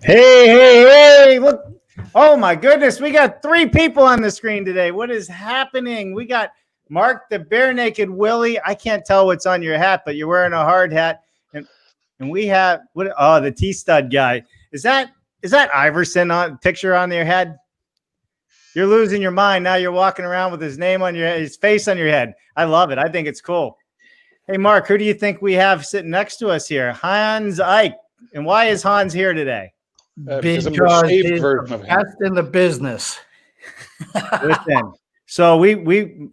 Hey, look. Oh my goodness. We got 3 people on the screen today. What is happening? We got Mark the Bare Naked Willie. I can't tell what's on your hat, but you're wearing a hard hat. And we have the T-Stud guy. Is that Iverson on picture on your head? You're losing your mind. Now you're walking around with his name on his face on your head. I love it. I think it's cool. Hey Mark, who do you think we have sitting next to us here? Hans Ike. And why is Hans here today? Because I'm the shaved version of him. Best in the business. Listen, so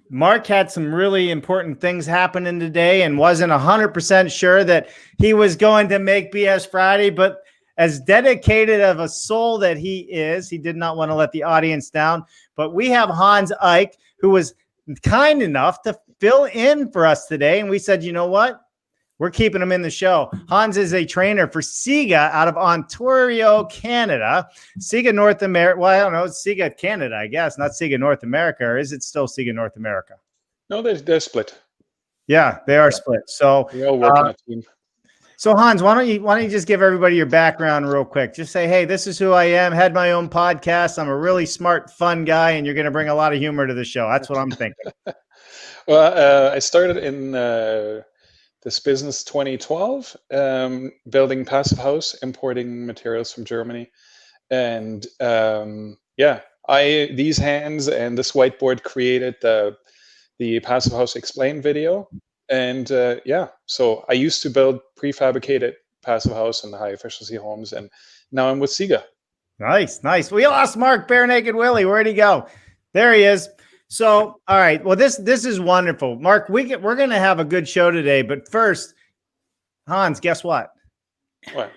Mark had some really important things happening today and wasn't 100% sure that he was going to make BS Friday, but as dedicated of a soul that he is, he did not want to let the audience down. But we have Hans Ike, who was kind enough to fill in for us today. And we said, you know what? We're keeping him in the show. Hans is a trainer for SIGA out of Ontario, Canada. SIGA North America. Well, I don't know. It's SIGA Canada, I guess, not SIGA North America. Or is it still SIGA North America? No, they're split. Yeah, they are split. So we all work on a team. So Hans, why don't you just give everybody your background real quick? Just say, hey, this is who I am. Had my own podcast. I'm a really smart, fun guy, and you're going to bring a lot of humor to the show. That's what I'm thinking. Well, I started in this business 2012, building passive house, importing materials from Germany, and these hands and this whiteboard created the Passive House Explained video. And so I used to build prefabricated passive house and high efficiency homes, and now I'm with SIGA. Nice. We lost Mark Bare Naked Willie. Where'd he go? There he is. So, all right. Well, this is wonderful, Mark. We're going to have a good show today, but first, Hans, guess what? What?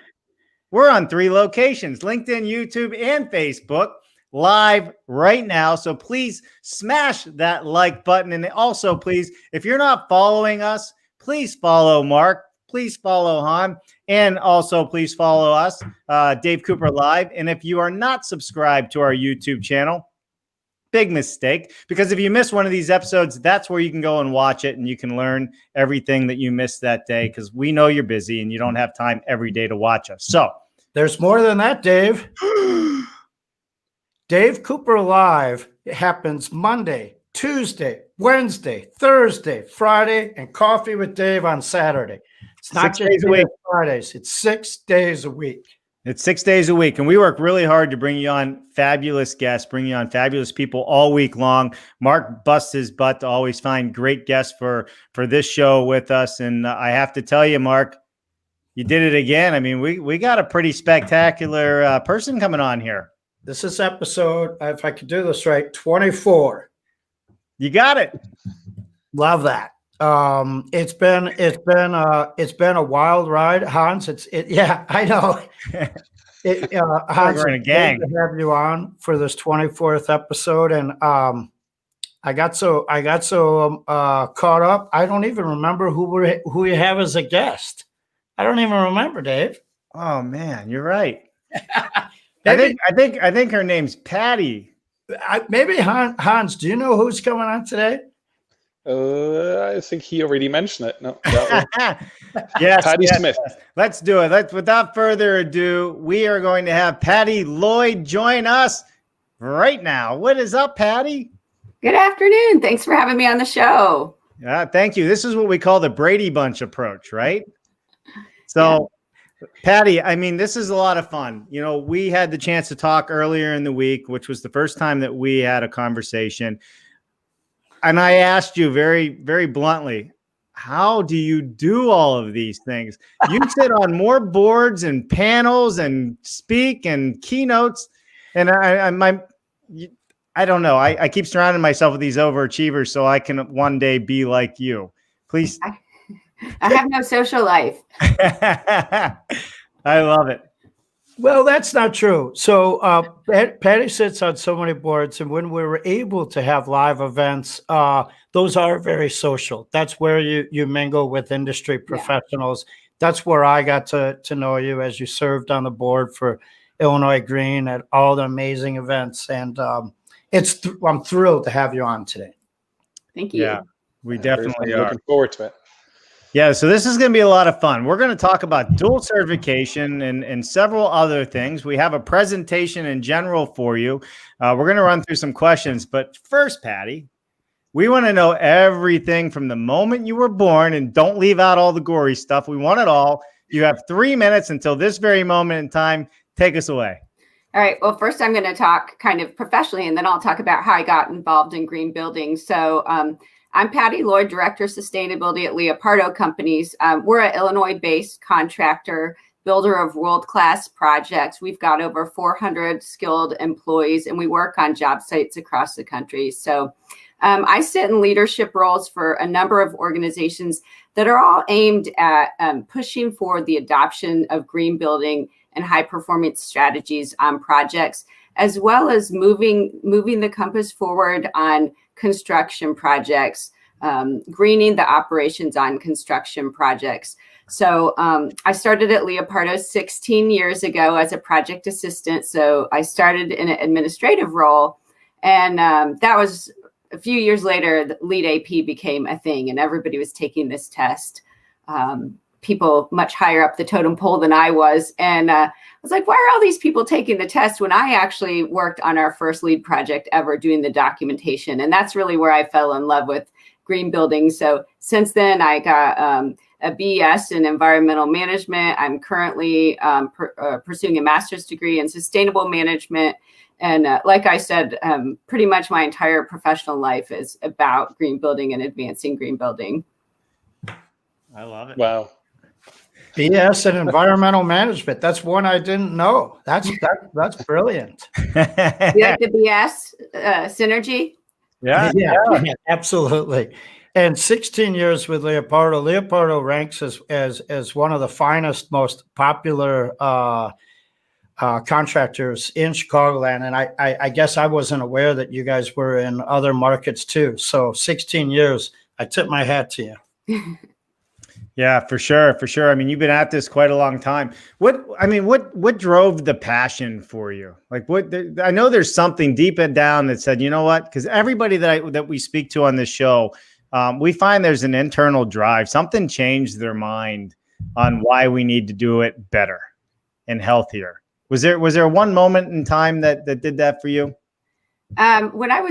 We're on 3 locations: LinkedIn, YouTube, and Facebook. Live right now. So please smash that like button. And also, please, if you're not following us, please follow Mark. Please follow Han. And also, please follow us, Dave Cooper Live. And if you are not subscribed to our YouTube channel, big mistake, because if you miss one of these episodes, that's where you can go and watch it, and you can learn everything that you missed that day, because we know you're busy and you don't have time every day to watch us. So there's more than that, Dave. Dave Cooper Live happens Monday, Tuesday, Wednesday, Thursday, Friday, and Coffee with Dave on Saturday. It's not 6 days just a week. Fridays. It's 6 days a week. It's 6 days a week, and we work really hard to bring you on fabulous guests, bring you on fabulous people all week long. Mark busts his butt to always find great guests for this show with us, and I have to tell you, Mark, you did it again. I mean, we got a pretty spectacular person coming on here. This is episode, if I could do this right, 24. You got it. Love that. It's been a wild ride, Hans. Yeah, I know. Hans, we're in a gang to have you on for this 24th episode, and I got so caught up. I don't even remember who you have as a guest. I don't even remember, Dave. Oh man, you're right. I think her name's Patty. Maybe Hans. Do you know who's coming on today? I think he already mentioned it. No, yes, Patty Smith. Yes. Let's do it. Without further ado, we are going to have Patty Lloyd join us right now. What is up, Patty? Good afternoon. Thanks for having me on the show. Thank you. This is what we call the Brady Bunch approach, right? So, yeah. Patty, I mean, this is a lot of fun. You know, we had the chance to talk earlier in the week, which was the first time that we had a conversation. And I asked you very, very bluntly, how do you do all of these things? You sit on more boards and panels and speak and keynotes. And I don't know. I keep surrounding myself with these overachievers so I can one day be like you. Please. I have no social life. I love it. Well, that's not true. So Patty sits on so many boards, and when we were able to have live events, those are very social. That's where you mingle with industry professionals. Yeah. That's where I got to know you as you served on the board for Illinois Green at all the amazing events. And I'm thrilled to have you on today. Thank you. Yeah, we definitely are. Looking forward to it. Yeah, so this is going to be a lot of fun. We're going to talk about dual certification and several other things. We have a presentation in general for you. We're going to run through some questions. But first, Patty, we want to know everything from the moment you were born, and don't leave out all the gory stuff. We want it all. You have 3 minutes until this very moment in time. Take us away. All right. Well, first I'm going to talk kind of professionally, and then I'll talk about how I got involved in green buildings. So I'm Patty Lloyd, Director of Sustainability at Leopardo Companies. We're an Illinois-based contractor, builder of world-class projects. We've got over 400 skilled employees, and we work on job sites across the country. So I sit in leadership roles for a number of organizations that are all aimed at pushing for the adoption of green building and high-performance strategies on projects, as well as moving the compass forward on construction projects, greening the operations on construction projects. So I started at Leopardo 16 years ago as a project assistant. So I started in an administrative role, and that was a few years later, the LEED AP became a thing, and everybody was taking this test. People much higher up the totem pole than I was. And I was like, why are all these people taking the test when I actually worked on our first LEED project ever doing the documentation? And that's really where I fell in love with green buildings. So since then, I got a BS in environmental management. I'm currently pursuing a master's degree in sustainable management. And like I said, pretty much my entire professional life is about green building and advancing green building. I love it. Wow. BS and environmental management. That's one I didn't know. That's brilliant. You like the BS synergy? Yeah, Yeah, absolutely. And 16 years with Leopardo. Leopardo ranks as one of the finest, most popular contractors in Chicagoland. And I guess I wasn't aware that you guys were in other markets too. So 16 years, I tip my hat to you. Yeah, for sure. For sure. I mean, you've been at this quite a long time. What drove the passion for you? Like I know there's something deep down that said, you know what? Because everybody that we speak to on this show, we find there's an internal drive. Something changed their mind on why we need to do it better and healthier. Was there one moment in time that did that for you? When I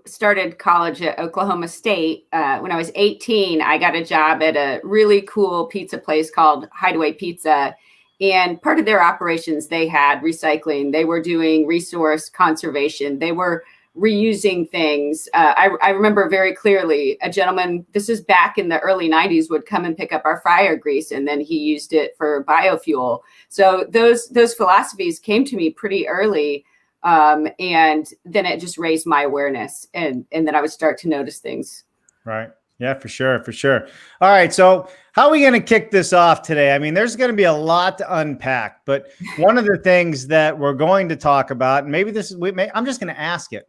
started college at Oklahoma State, when I was 18, I got a job at a really cool pizza place called Hideaway Pizza. And part of their operations, they had recycling. They were doing resource conservation. They were reusing things. I remember very clearly a gentleman, this is back in the early 90s, would come and pick up our fryer grease, and then he used it for biofuel. So those philosophies came to me pretty early. And then it just raised my awareness, and then I would start to notice things. Right. Yeah, for sure. For sure. All right. So how are we going to kick this off today? I mean, there's going to be a lot to unpack, but one of the things that we're going to talk about, and maybe I'm just going to ask it.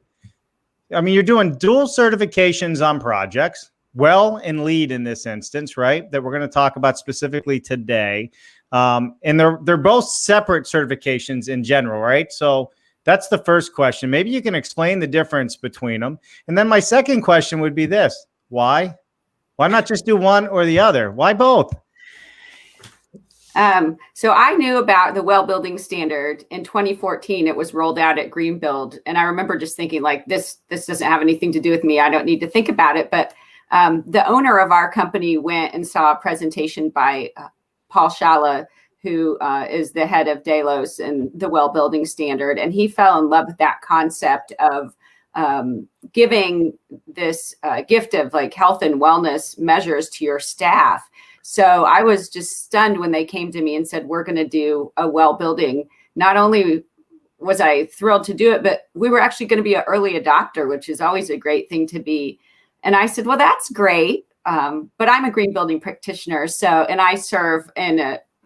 I mean, you're doing dual certifications on projects, WELL and LEED in this instance, right? That we're going to talk about specifically today. And they're both separate certifications in general, right? So that's the first question. Maybe you can explain the difference between them. And then my second question would be this. Why? Why not just do one or the other? Why both? So I knew about the WELL building standard in 2014. It was rolled out at Greenbuild. And I remember just thinking, like, this doesn't have anything to do with me. I don't need to think about it. But the owner of our company went and saw a presentation by Paul Shala, who is the head of Delos and the WELL building standard. And he fell in love with that concept of giving this gift of like health and wellness measures to your staff. So I was just stunned when they came to me and said, we're going to do a WELL building. Not only was I thrilled to do it, but we were actually going to be an early adopter, which is always a great thing to be. And I said, well, that's great. But I'm a green building practitioner. And I serve in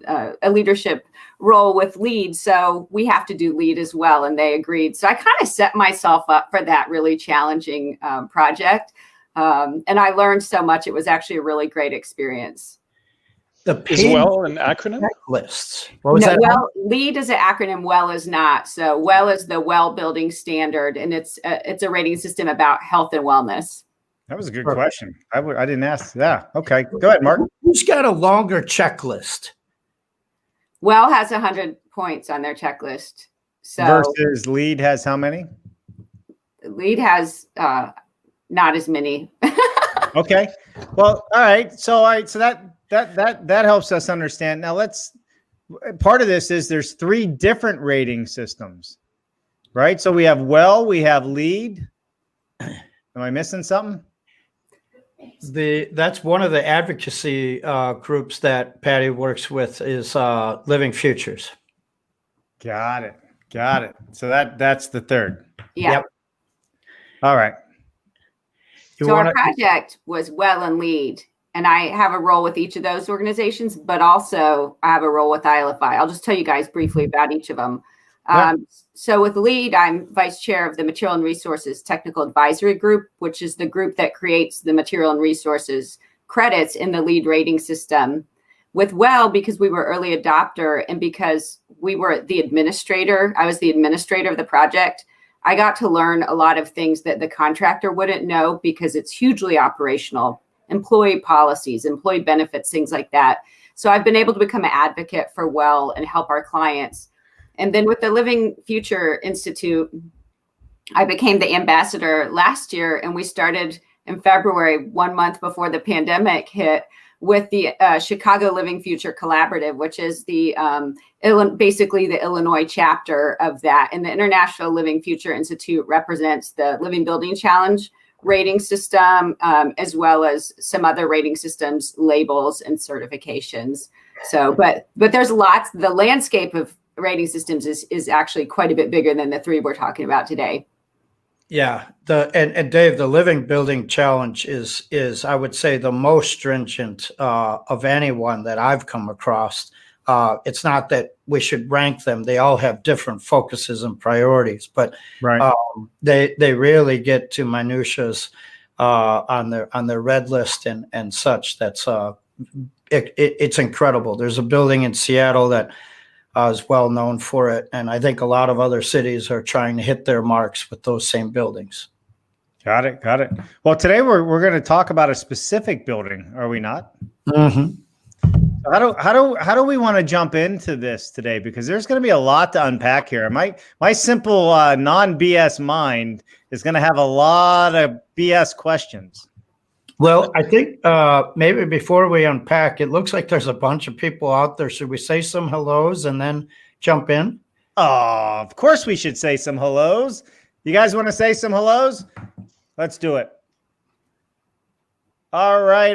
a leadership role with LEED. So we have to do LEED as well. And they agreed. So I kind of set myself up for that really challenging project. And I learned so much. It was actually a really great experience. Is WELL an acronym? Lists. What was that? WELL, LEED is an acronym. WELL is not. So WELL is the WELL building standard, and it's a rating system about health and wellness. That was a good question. I didn't ask. Yeah. Okay. Go ahead, Mark. Who's got a longer checklist? Well has 100 points on their checklist. So Versus LEED has how many? LEED has not as many. Okay. Well, all right. So that helps us understand. Now part of this is there's 3 different rating systems, right? So we have we have LEED. Am I missing something? That's one of the advocacy groups that Patty works with is Living Futures. Got it. So that's the third. Yeah. Yep. All right. So our project was well and LEED, and I have a role with each of those organizations, but also I have a role with ILFI. I'll just tell you guys briefly about each of them. Yeah. So with LEED, I'm vice chair of the Material and Resources Technical Advisory Group, which is the group that creates the material and resources credits in the LEED rating system. With because we were early adopter and because we were the administrator, I was the administrator of the project, I got to learn a lot of things that the contractor wouldn't know because it's hugely operational, employee policies, employee benefits, things like that. So I've been able to become an advocate for and help our clients. And then with the Living Future Institute, I became the ambassador last year, and we started in February, 1 month before the pandemic hit, with the Chicago Living Future Collaborative, which is the basically the Illinois chapter of that. And the International Living Future Institute represents the Living Building Challenge rating system, as well as some other rating systems, labels, and certifications. So, but there's lots. The landscape of rating systems is actually quite a bit bigger than the 3 we're talking about today. Yeah, and Dave, the Living Building Challenge is I would say the most stringent of anyone that I've come across. It's not that we should rank them; they all have different focuses and priorities, but Right. They really get to minutiae on their red list and such. That's it's incredible. There's a building in Seattle that is well known for it, and I think a lot of other cities are trying to hit their marks with those same buildings. Got it. Well, today we're going to talk about a specific building, are we not? Mm-hmm. How do we want to jump into this today? Because there's going to be a lot to unpack here. My simple non-BS mind is going to have a lot of BS questions. Well, I think maybe before we unpack, it looks like there's a bunch of people out there. Should we say some hellos and then jump in? Oh, of course we should say some hellos. You guys want to say some hellos? Let's do it. All right.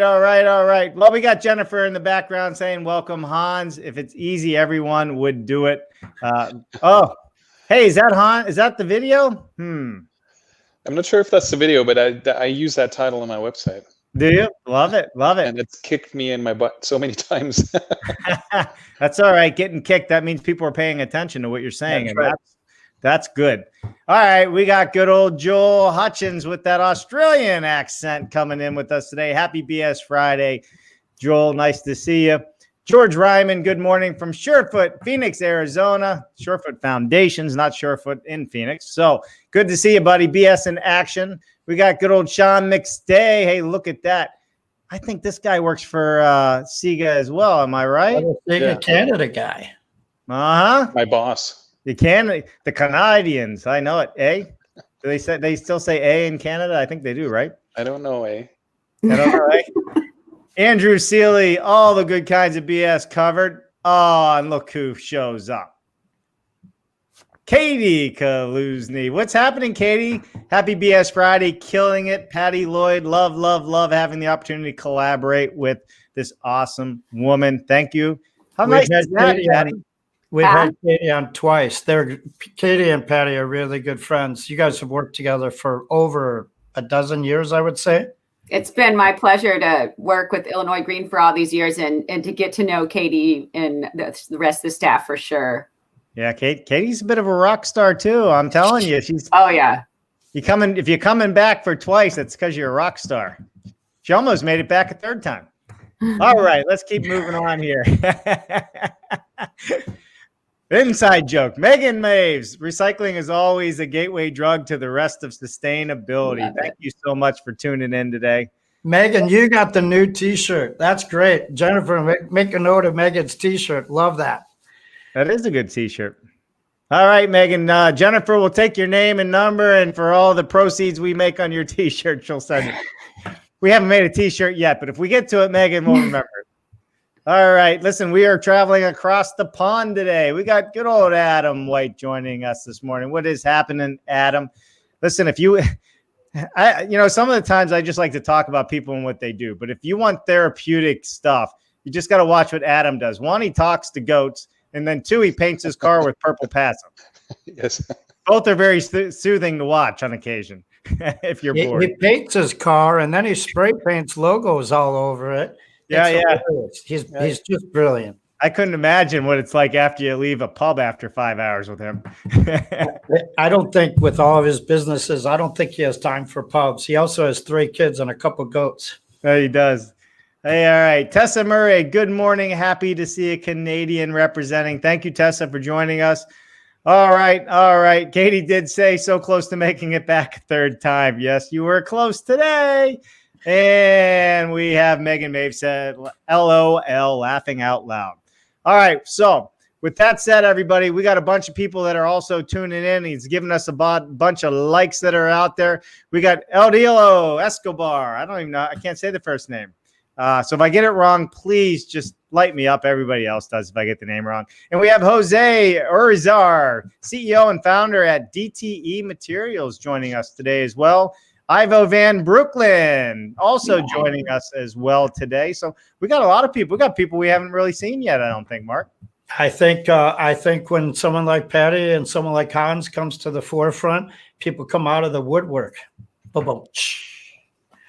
Well, we got Jennifer in the background saying, welcome, Hans. If it's easy, everyone would do it. Hey, is that Hans? Is that the video? I'm not sure if that's the video, but I use that title on my website. Do you? Love it. And it's kicked me in my butt so many times. That's all right. Getting kicked, that means people are paying attention to what you're saying. That's and right. that's good. All right. We got good old Joel Hutchins with that Australian accent coming in with us today. Happy BS Friday. Joel, nice to see you. George Ryman, good morning from Surefoot, Phoenix, Arizona. Surefoot Foundations, not Surefoot in Phoenix. So good to see you, buddy. BS in action. We got good old Sean McStay. Hey, look at that. I think this guy works for SIGA as well. Am I right? Yeah. Canada guy. Uh-huh. My boss. The Canadians. I know it. Eh? Do they still say A in Canada? I think they do, right? I don't know, I don't know, eh? Andrew Seeley, all the good kinds of BS covered. Oh, and look who shows up. Katie Kaluzny. What's happening, Katie? Happy BS Friday. Killing it. Patty Lloyd. Love having the opportunity to collaborate with this awesome woman. Thank you. How nice is that, Patty? We've had Katie on twice. Katie and Patty are really good friends. You guys have worked together for over a dozen years, I would say. It's been my pleasure to work with Illinois Green for all these years and to get to know Katie and the rest of the staff for sure. Yeah, Katie's a bit of a rock star too. I'm telling you, she's. Oh yeah. If you're coming back for twice, that's because you're a rock star. She almost made it back a third time. All right, let's keep moving on here. Inside joke. Megan Maves, recycling is always a gateway drug to the rest of sustainability. Love Thank it. you so much for tuning in today. Megan, you got the new T-shirt. That's great. Jennifer, make a note of Megan's T-shirt. Love that. That is a good t-shirt. All right, Megan. Jennifer will take your name and number, and for all the proceeds we make on your t-shirt, she'll send it. We haven't made a t-shirt yet, but if we get to it, Megan will remember it. All right. Listen, we are traveling across the pond today. We got good old Adam White joining us this morning. What is happening, Adam? Listen, if you, some of the times I just like to talk about people and what they do. But if you want therapeutic stuff, you just got to watch what Adam does. One, he talks to goats. And then two, he paints his car with purple passive. Yes. Both are very soothing to watch on occasion if you're bored. He paints his car and then he spray paints logos all over it. Yeah. He's just brilliant. I couldn't imagine what it's like after you leave a pub after 5 hours with him. I don't think with all of his businesses, I don't think he has time for pubs. He also has 3 kids and a couple goats. Yeah, he does. Hey, all right. Tessa Murray, good morning. Happy to see a Canadian representing. Thank you, Tessa, for joining us. All right. Katie did say so close to making it back a third time. Yes, you were close today. And we have Megan Maeve said, LOL, laughing out loud. All right. So with that said, everybody, we got a bunch of people that are also tuning in. He's giving us a bunch of likes that are out there. We got El Dilo Escobar. I don't even know. I can't say the first name. So if I get it wrong, please just light me up. Everybody else does if I get the name wrong. And we have Jose Urizar, CEO and founder at DTE Materials, joining us today as well. Ivo Van Brooklyn also joining us as well today. So we got a lot of people. We got people we haven't really seen yet, I don't think, Mark. I think when someone like Patty and someone like Hans comes to the forefront, people come out of the woodwork. Boom.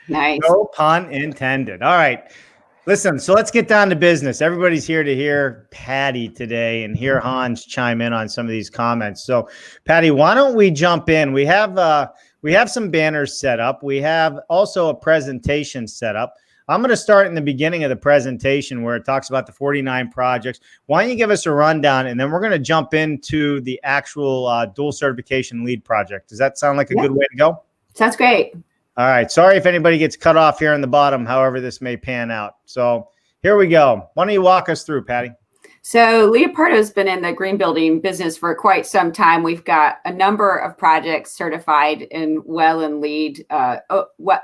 Nice. No pun intended. All right. Listen, so let's get down to business. Everybody's here to hear Patty today and hear Hans chime in on some of these comments. So, Patty, why don't we jump in? We have some banners set up. We have also a presentation set up. I'm going to start in the beginning of the presentation where it talks about the 49 projects. Why don't you give us a rundown, and then we're going to jump into the actual dual certification LEED project. Does that sound like a good way to go? Sounds great. All right. Sorry if anybody gets cut off here in the bottom, however this may pan out. So here we go. Why don't you walk us through, Patty? So Leopardo's been in the green building business for quite some time. We've got a number of projects certified in WELL and LEED,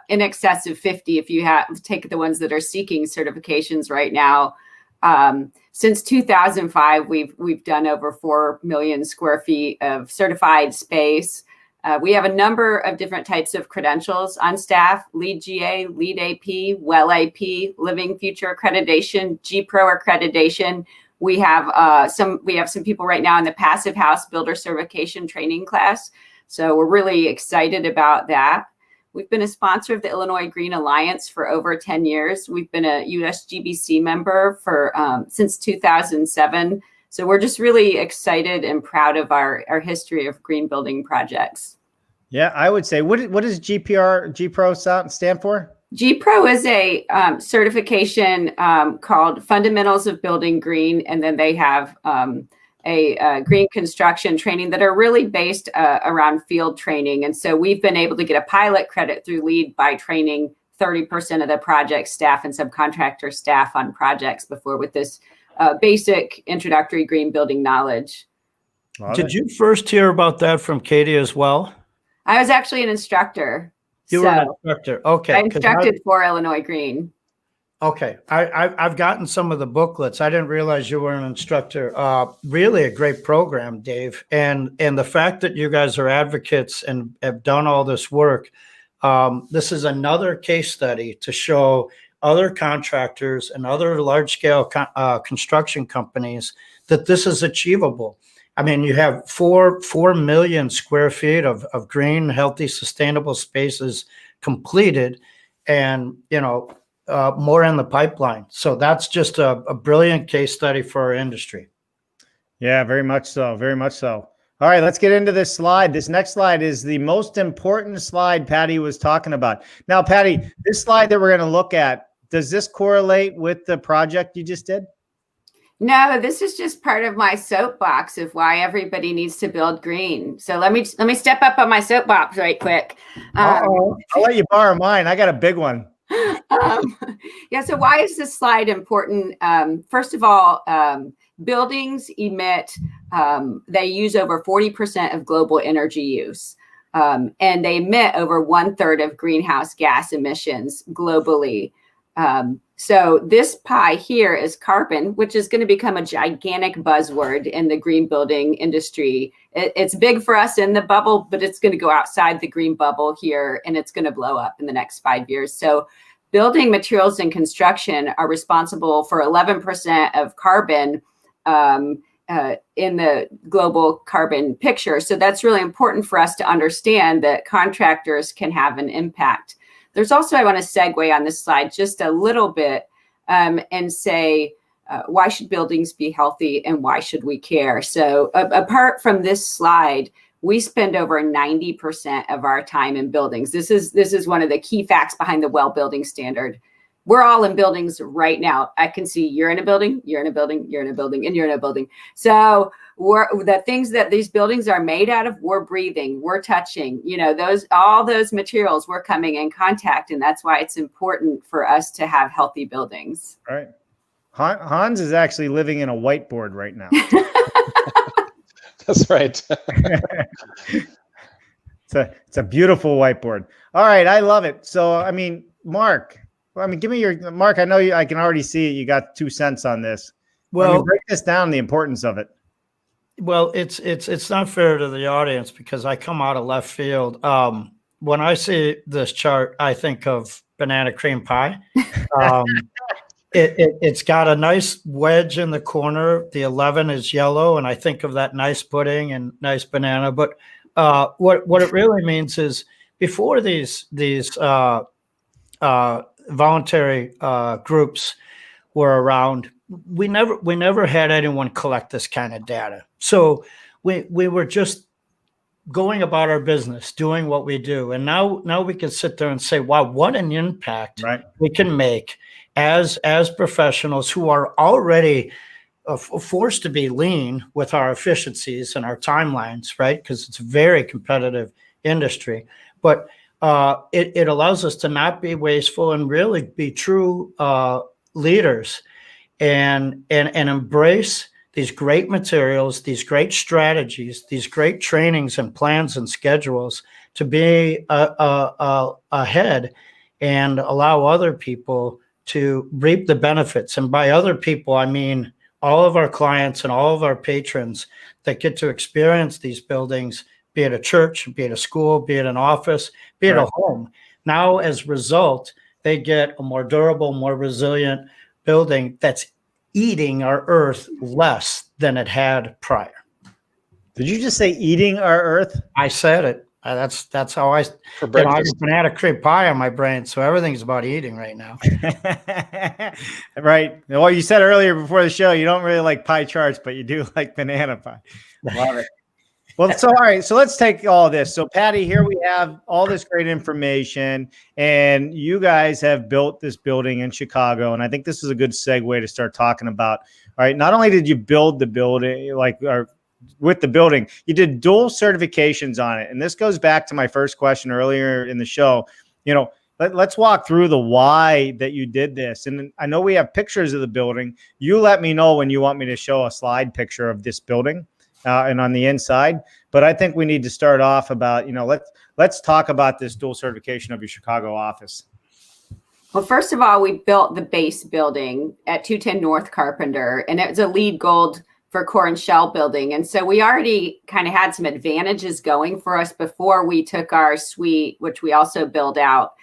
in excess of 50 if you take the ones that are seeking certifications right now. Since 2005, we've done over 4 million square feet of certified space. We have a number of different types of credentials on staff: LEED GA, LEED AP, WELL AP, Living Future Accreditation, G-Pro Accreditation. We have some people right now in the Passive House Builder Certification training class. So we're really excited about that. We've been a sponsor of the Illinois Green Alliance for over 10 years. We've been a USGBC member for since 2007. So we're just really excited and proud of our history of green building projects. Yeah, I would say, what does G-Pro stand for? G-Pro is a certification called Fundamentals of Building Green, and then they have a green construction training that are really based around field training. And so we've been able to get a pilot credit through LEED by training 30% of the project staff and subcontractor staff on projects before with this basic introductory green building knowledge. Did you first hear about that from Katie as well? I was actually an instructor. You were an instructor. Okay. I instructed for Illinois Green. Okay. I've gotten some of the booklets. I didn't realize you were an instructor. Really a great program, Dave. And the fact that you guys are advocates and have done all this work, this is another case study to show other contractors and other large-scale construction companies that this is achievable. I mean, you have 4 million square feet of green, healthy, sustainable spaces completed, and more in the pipeline. So that's just a brilliant case study for our industry. Yeah, very much so. Very much so. All right, let's get into this slide. This next slide is the most important slide Patty was talking about. Now, Patty, this slide that we're going to look at, does this correlate with the project you just did? No, this is just part of my soapbox of why everybody needs to build green. So let me step up on my soapbox right quick. I'll let you borrow mine. I got a big one. Yeah. So why is this slide important? First of all, buildings emit. They use over 40% of global energy use, and they emit over 1/3 of greenhouse gas emissions globally. So this pie here is carbon, which is going to become a gigantic buzzword in the green building industry. It's big for us in the bubble, but it's going to go outside the green bubble here, and it's going to blow up in the next 5 years. So building materials and construction are responsible for 11% of carbon in the global carbon picture. So that's really important for us to understand that contractors can have an impact. There's also, I want to segue on this slide just a little bit and say, why should buildings be healthy and why should we care? So apart from this slide, we spend over 90% of our time in buildings. This is one of the key facts behind the well building standard. We're all in buildings right now. I can see you're in a building, you're in a building, you're in a building, and you're in a building. So the things that these buildings are made out of, we're breathing, we're touching, all those materials we're coming in contact. And that's why it's important for us to have healthy buildings. Right. Hans is actually living in a whiteboard right now. That's right. It's a beautiful whiteboard. All right. I love it. So, I mean, Mark, give me Mark, I know I can already see it. You got 2 cents on this. Well, break this down, the importance of it. Well, it's not fair to the audience because I come out of left field. When I see this chart, I think of banana cream pie. It's got a nice wedge in the corner. The 11 is yellow, and I think of that nice pudding and nice banana. But what it really means is before these voluntary groups were around, we never had anyone collect this kind of data. So we were just going about our business, doing what we do. And now we can sit there and say, wow, what an impact we can make as professionals who are already forced to be lean with our efficiencies and our timelines, right? Because it's a very competitive industry. But it allows us to not be wasteful and really be true leaders and embrace these great materials, these great strategies, these great trainings and plans and schedules to be ahead and allow other people to reap the benefits. And by other people, I mean all of our clients and all of our patrons that get to experience these buildings, be it a church, be it a school, be it an office, be it a home. Now, as a result, they get a more durable, more resilient building that's eating our earth less than it had prior. Did you just say eating our earth? I said it. That's how I For breakfast. I banana cream pie on my brain, so everything's about eating right now. Right. Well, you said earlier before the show you don't really like pie charts, but you do like banana pie. Love it. Well, so all right, so let's take all this. So Patty, here we have all this great information, and you guys have built this building in Chicago, and I think this is a good segue to start talking about. All right, not only did you build the building, with the building, you did dual certifications on it, and this goes back to my first question earlier in the show. Let's walk through the why that you did this, and I know we have pictures of the building. You let me know when you want me to show a slide picture of this building. And on the inside, but I think we need to start off about, let's talk about this dual certification of your Chicago office. Well, first of all, we built the base building at 210 North Carpenter, and it was a LEED Gold for core and shell building. And so we already kind of had some advantages going for us before we took our suite, which we also build out.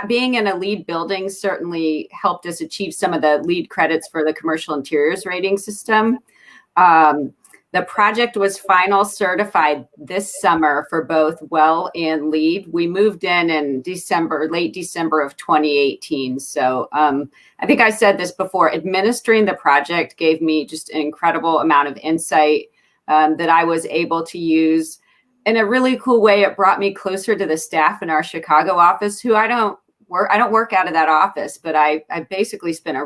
Being in a LEED building certainly helped us achieve some of the LEED credits for the commercial interiors rating system. The project was final certified this summer for both WELL and LEED. We moved in late December of 2018. So I think I said this before, administering the project gave me just an incredible amount of insight that I was able to use in a really cool way. It brought me closer to the staff in our Chicago office, who I don't work out of that office, but I basically spent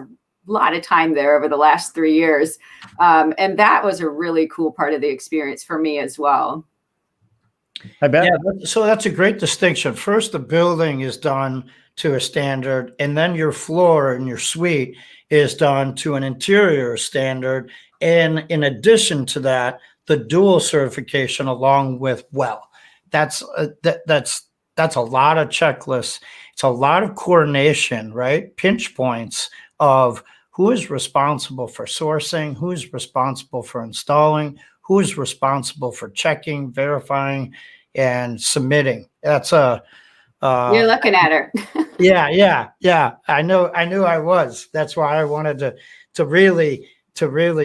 lot of time there over the last 3 years. And that was a really cool part of the experience for me as well. I bet. Yeah, so that's a great distinction. First, the building is done to a standard, and then your floor and your suite is done to an interior standard. And in addition to that, the dual certification along with WELL. That's a lot of checklists. It's a lot of coordination, right? Pinch points of who is responsible for sourcing, who's responsible for installing, who's responsible for checking, verifying, and submitting. That's a You're looking at her. yeah. I knew I was. That's why I wanted to really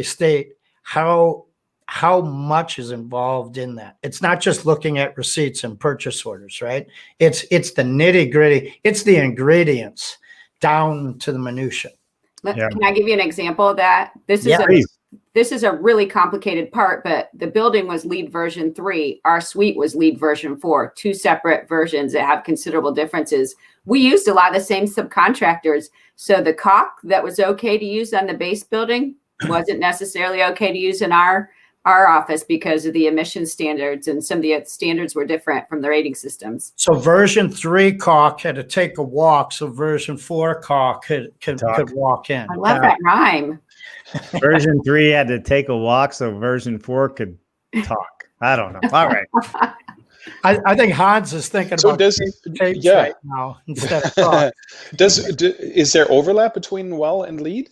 state how much is involved in that. It's not just looking at receipts and purchase orders, right? It's the nitty gritty. It's the ingredients down to the minutia. Can I give you an example of that? This is a really complicated part, but the building was LEED version 3. Our suite was LEED version 4, 2 separate versions that have considerable differences. We used a lot of the same subcontractors. So the caulk that was okay to use on the base building wasn't necessarily okay to use in our office because of the emission standards, and some of the standards were different from the rating systems. So version 3 caulk had to take a walk, so version 4 caulk could walk in. I love that rhyme. Version 3 had to take a walk so version 4 could talk. I don't know. All right. I think Hans is thinking So about does- tapes yeah. right now instead of caulk. Is there overlap between WELL and LEED?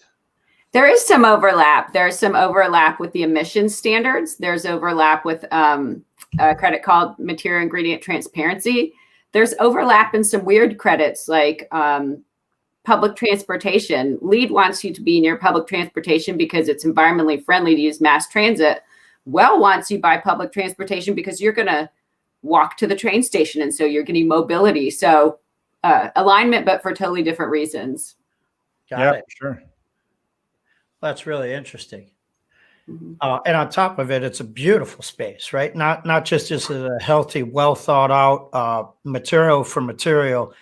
There is some overlap. There's some overlap with the emission standards. There's overlap with a credit called material ingredient transparency. There's overlap in some weird credits like public transportation. LEED wants you to be near public transportation because it's environmentally friendly to use mass transit. WELL wants you by public transportation because you're going to walk to the train station, and so you're getting mobility. So alignment, but for totally different reasons. Got it. Sure. That's really interesting. Mm-hmm. And on top of it, it's a beautiful space, right? Not just is it a healthy, well thought out material for material,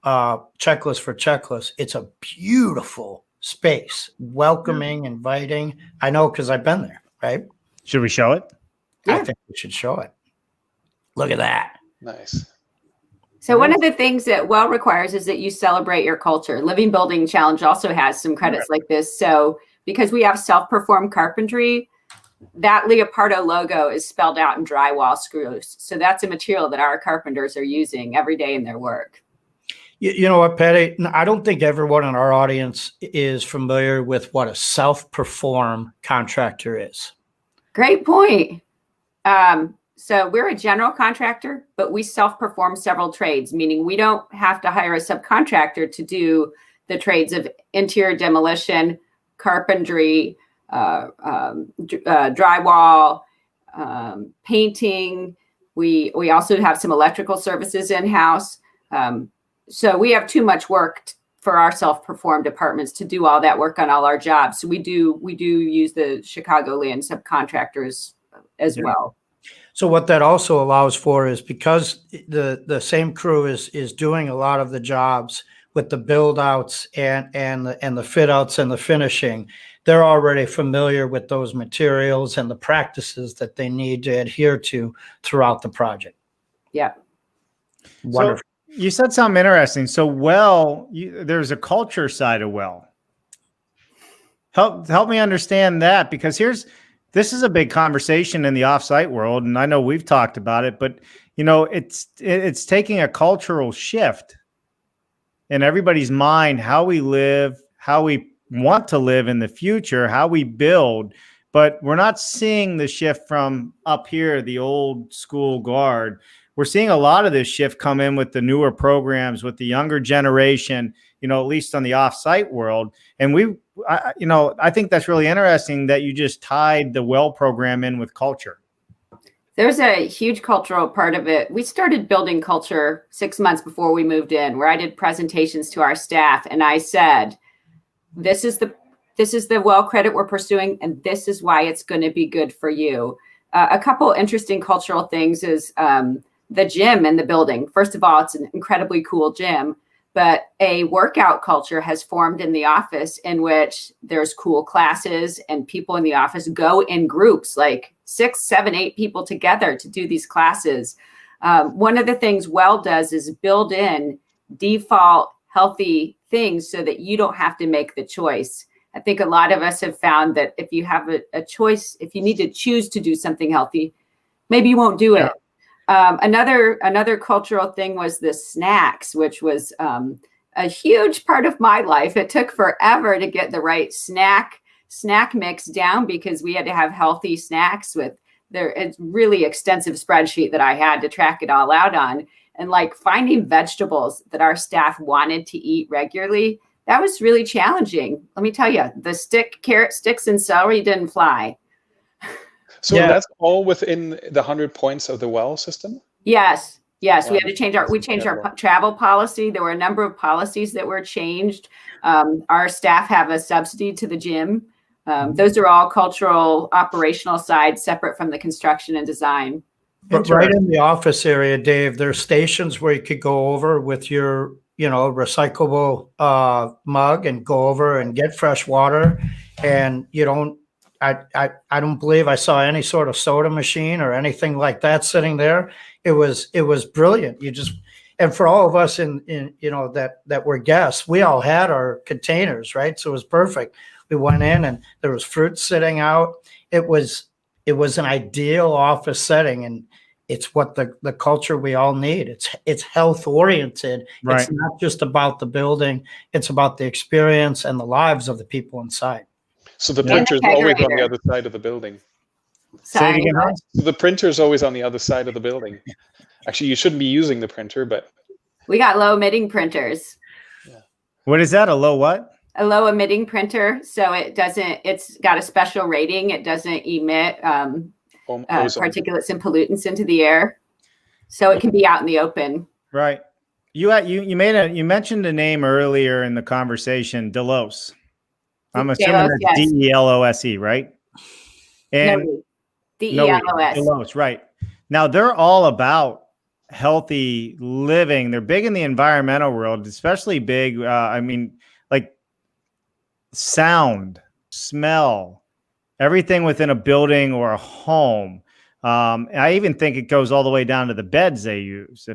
checklist for checklist. It's a beautiful space, welcoming, inviting. I know because I've been there, right? Should we show it? I Yeah. think we should show it. Look at that. Nice. So one of the things that WELL requires is that you celebrate your culture. Living Building Challenge also has some credits like this. So because we have SelfPerform carpentry, that Leopardo logo is spelled out in drywall screws. So that's a material that our carpenters are using every day in their work. You know what, Patty? I don't think everyone in our audience is familiar with what a SelfPerform contractor is. Great point. So we're a general contractor, but we self-perform several trades, meaning we don't have to hire a subcontractor to do the trades of interior demolition, carpentry, drywall, painting. We also have some electrical services in-house. So we have too much work for our self-perform departments to do all that work on all our jobs. So we do use the Chicagoland subcontractors as well. So what that also allows for is because the same crew is doing a lot of the jobs with the build outs and the fit outs and the finishing, they're already familiar with those materials and the practices that they need to adhere to throughout the project. Yeah. Wonderful. So you said something interesting. So WELL, there's a culture side of WELL. Help me understand that, because this is a big conversation in the offsite world, and I know we've talked about it, but it's taking a cultural shift in everybody's mind, how we live, how we want to live in the future, how we build, but we're not seeing the shift from up here, the old school guard. We're seeing a lot of this shift come in with the newer programs, with the younger generation, at least on the offsite world. And I think that's really interesting that you just tied the WELL program in with culture. There's a huge cultural part of it. We started building culture 6 months before we moved in, where I did presentations to our staff, and I said, this is the WELL credit we're pursuing, and this is why it's going to be good for you. A couple interesting cultural things is the gym in the building. First of all, it's an incredibly cool gym, but a workout culture has formed in the office in which there's cool classes and people in the office go in groups, like 6, 7, 8 people together to do these classes. One of the things Well does is build in default healthy things so that you don't have to make the choice. I think a lot of us have found that if you have a choice, if you need to choose to do something healthy, maybe you won't do it. Another cultural thing was the snacks, which was a huge part of my life. It took forever to get the right snack mix down because we had to have healthy snacks with a really extensive spreadsheet that I had to track it all out on. And like finding vegetables that our staff wanted to eat regularly, that was really challenging. Let me tell you, the carrot sticks and celery didn't fly. So that's all within the 100 points of the Well system? Yes. Wow. We had to change our travel policy. There were a number of policies that were changed. Our staff have a subsidy to the gym. Those are all cultural, operational sides separate from the construction and design. But right in the office area, Dave, there's stations where you could go over with your, recyclable mug and go over and get fresh water. And I don't believe I saw any sort of soda machine or anything like that sitting there. It was brilliant. And for all of us in that were guests, we all had our containers, right? So it was perfect. We went in and there was fruit sitting out. It was an ideal office setting, and it's what the culture we all need. It's health oriented. Right. It's not just about the building. It's about the experience and the lives of the people inside. So the printer is always on the other side of the building. Say it again, Hans? So the printer is always on the other side of the building. Actually, you shouldn't be using the printer, but we got low emitting printers. Yeah. What is that? A low what? A low emitting printer. So it's got a special rating. It doesn't emit particulates and pollutants into the air. So it can be out in the open. Right. You mentioned a name earlier in the conversation, Delos. I'm assuming that's DELOSE, right? And no, DELOS. Delos, right. Now they're all about healthy living. They're big in the environmental world, especially big. Like sound, smell, everything within a building or a home. I even think it goes all the way down to the beds they use.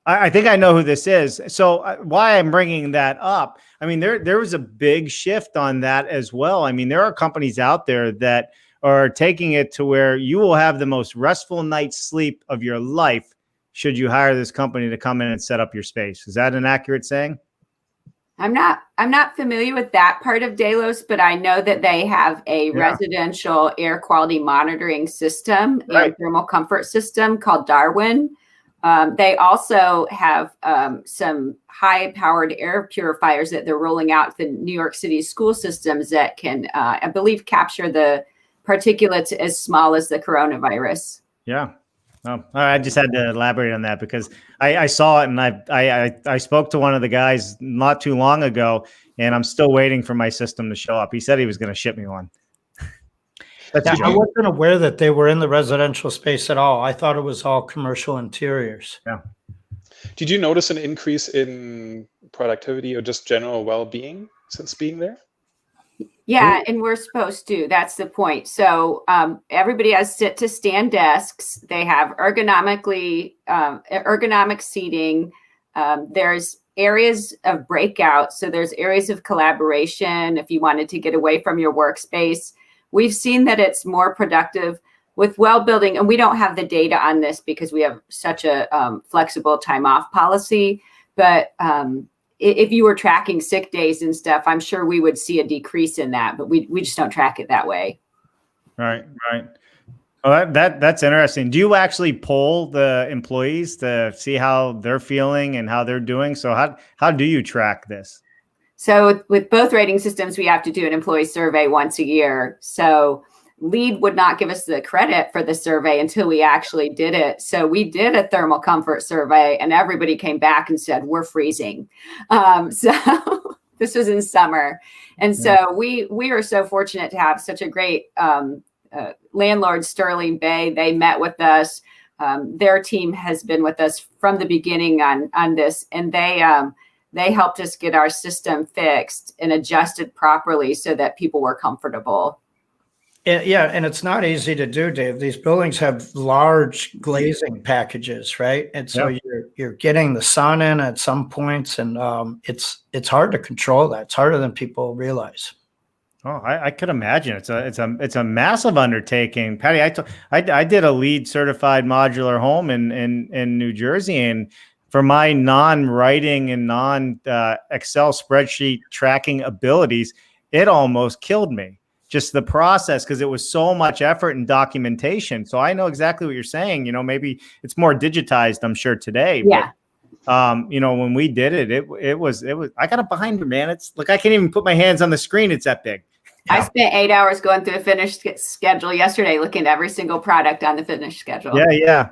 I think I know who this is. So why I'm bringing that up, there was a big shift on that as well. There are companies out there that are taking it to where you will have the most restful night's sleep of your life should you hire this company to come in and set up your space. Is that an accurate saying? I'm not familiar with that part of Delos, but I know that they have a residential air quality monitoring system and thermal comfort system called Darwin. They also have some high-powered air purifiers that they're rolling out to the New York City school systems that can, I believe, capture the particulates as small as the coronavirus. Yeah. Oh, I just had to elaborate on that because I saw it, and I spoke to one of the guys not too long ago, and I'm still waiting for my system to show up. He said he was going to ship me one. I wasn't aware that they were in the residential space at all. I thought it was all commercial interiors. Yeah. Did you notice an increase in productivity or just general well-being since being there? Yeah, and we're supposed to. That's the point. So everybody has sit-to-stand desks. They have ergonomic seating. There's areas of breakout. So there's areas of collaboration if you wanted to get away from your workspace. We've seen that it's more productive with well building, and we don't have the data on this because we have such a flexible time off policy. But if you were tracking sick days and stuff, I'm sure we would see a decrease in that, but we just don't track it that way. Right. Well, that's interesting. Do you actually poll the employees to see how they're feeling and how they're doing? So how do you track this? So with both rating systems, we have to do an employee survey once a year. So LEED would not give us the credit for the survey until we actually did it. So we did a thermal comfort survey, and everybody came back and said, we're freezing. So this was in summer. And so we are so fortunate to have such a great landlord, Sterling Bay. They met with us. their team has been with us from the beginning on this, and they helped us get our system fixed and adjusted properly so that people were comfortable. Yeah, and it's not easy to do, Dave. These buildings have large glazing packages, right? And so you're getting the sun in at some points, and it's hard to control that. It's harder than people realize. Oh, I could imagine. It's a massive undertaking, Patty. I did a LEED certified modular home in New Jersey, and for my non-writing and non-Excel spreadsheet tracking abilities, it almost killed me. Just the process, because it was so much effort and documentation. So I know exactly what you're saying. You know, maybe it's more digitized, I'm sure, today. Yeah. But, you know, when we did it, it was. I got it behind me, man. It's like I can't even put my hands on the screen. It's that big. I spent 8 hours going through a finished schedule yesterday, looking at every single product on the finished schedule. Yeah.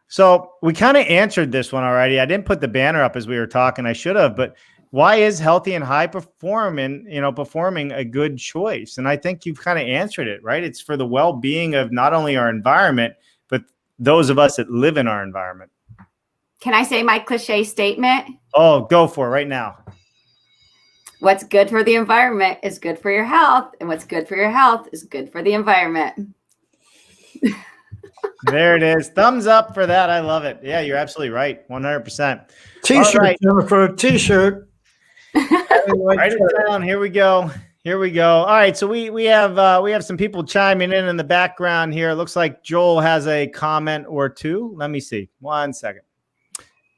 So we kind of answered this one already. I didn't put the banner up as we were talking. I should have, but why is healthy and high performing a good choice? And I think you've kind of answered it, right? It's for the well-being of not only our environment, but those of us that live in our environment. Can I say my cliche statement? Oh, go for it right now. What's good for the environment is good for your health, and what's good for your health is good for the environment. There it is. Thumbs up for that. I love it. Yeah, you're absolutely right. 100%. T-shirt, right. Jennifer, T-shirt. Write it down. Here we go. All right. So we have some people chiming in the background here. It looks like Joel has a comment or two. Let me see. 1 second.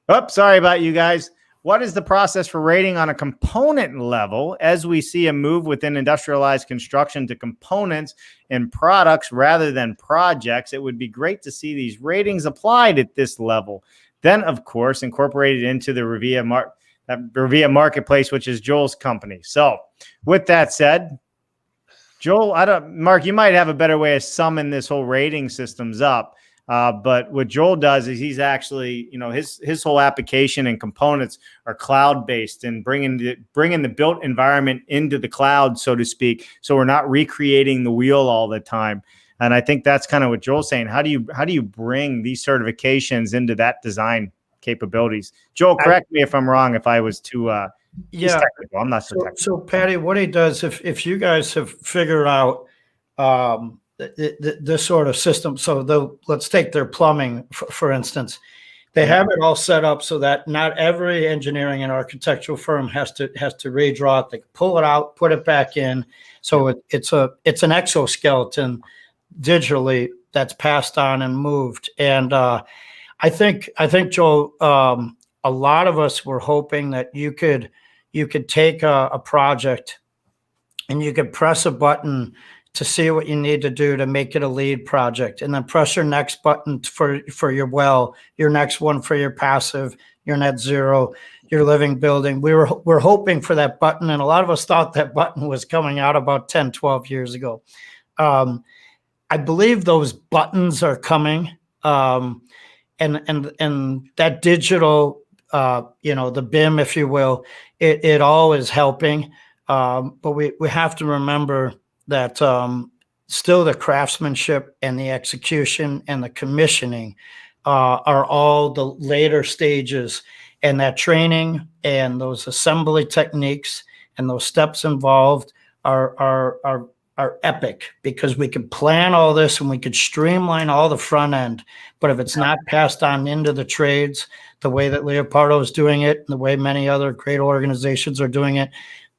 Oh, sorry about you guys. What is the process for rating on a component level as we see a move within industrialized construction to components and products rather than projects? It would be great to see these ratings applied at this level. Then, of course, incorporated into the Revia Marketplace, which is Joel's company. So with that said, Joel, Mark, you might have a better way of summing this whole rating systems up. But what Joel does is he's actually, his whole application and components are cloud-based and bringing the built environment into the cloud, so to speak. So we're not recreating the wheel all the time. And I think that's kind of what Joel's saying. How do you bring these certifications into that design capabilities? Joel, correct me if I'm wrong. If I was too technical, I'm not so technical. So Patty, what he does, if you guys have figured out this sort of system, so let's take their plumbing for instance. They have it all set up so that not every engineering and architectural firm has to redraw it. They pull it out, put it back in. So it's an exoskeleton digitally that's passed on and moved. And I think Joel, a lot of us were hoping that you could take a project and you could press a button to see what you need to do to make it a LEED project, and then press your next button for your well, your next one for your passive, your net zero, your living building. We're hoping for that button, and a lot of us thought that button was coming out about 10, 12 years ago. I believe those buttons are coming, and that digital, the BIM, if you will, it all is helping, but we have to remember that still the craftsmanship and the execution and the commissioning are all the later stages, and that training and those assembly techniques and those steps involved are epic, because we can plan all this and we could streamline all the front end. But if it's not passed on into the trades, the way that Leopardo is doing it, and the way many other great organizations are doing it,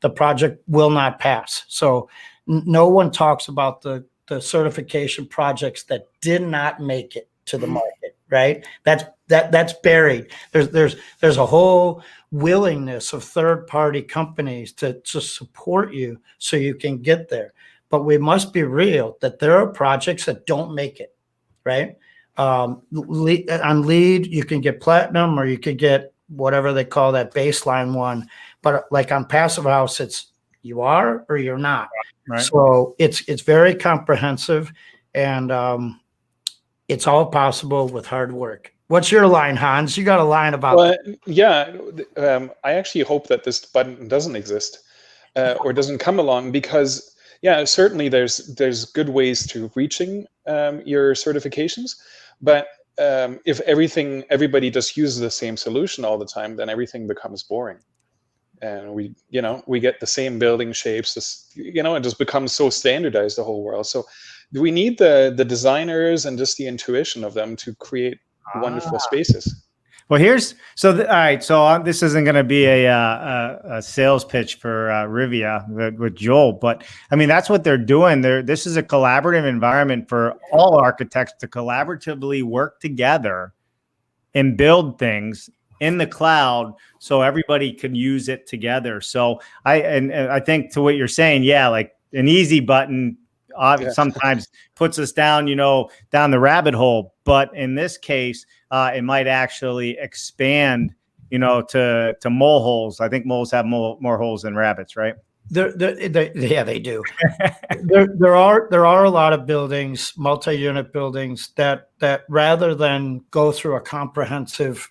the project will not pass. So no one talks about the certification projects that did not make it to the market, right? That's buried. There's a whole willingness of third-party companies to support you so you can get there. But we must be real that there are projects that don't make it, right? On LEED, you can get platinum, or you could get whatever they call that baseline one. But like on Passive House, it's you are or you're not. Right. So it's very comprehensive, and it's all possible with hard work. What's your line, Hans? You got a line about that? Yeah, I actually hope that this button doesn't exist or doesn't come along, because certainly there's good ways to reaching your certifications, but if everybody just uses the same solution all the time, then everything becomes boring, and we get the same building shapes. It just becomes so standardized, the whole world. So we need the designers and just the intuition of them to create wonderful spaces. Well, all right. So this isn't going to be a sales pitch for Rivia with Joel, but I mean, that's what they're doing. This is a collaborative environment for all architects to collaboratively work together and build things in the cloud so everybody can use it together. So I think to what you're saying, yeah, like an easy button sometimes puts us down, down the rabbit hole. But in this case, it might actually expand, to mole holes. I think moles have more holes than rabbits, right? Yeah, they do. there are a lot of buildings, multi-unit buildings that rather than go through a comprehensive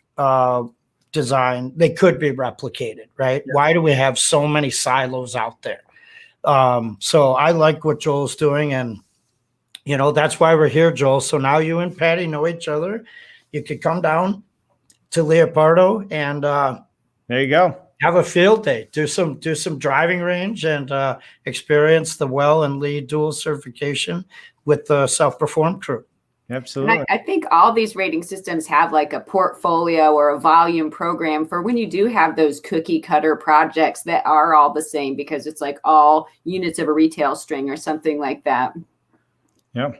design, they could be replicated, right? Yeah. Why do we have so many silos out there? So I like what Joel's doing, and that's why we're here, Joel. So now you and Patty know each other. You could come down to Leopardo and there you go. Have a field day. Do some driving range and experience the WELL and LEED dual certification with the SelfPerform crew. Absolutely. And I think all these rating systems have like a portfolio or a volume program for when you do have those cookie cutter projects that are all the same, because it's like all units of a retail string or something like that. Yeah.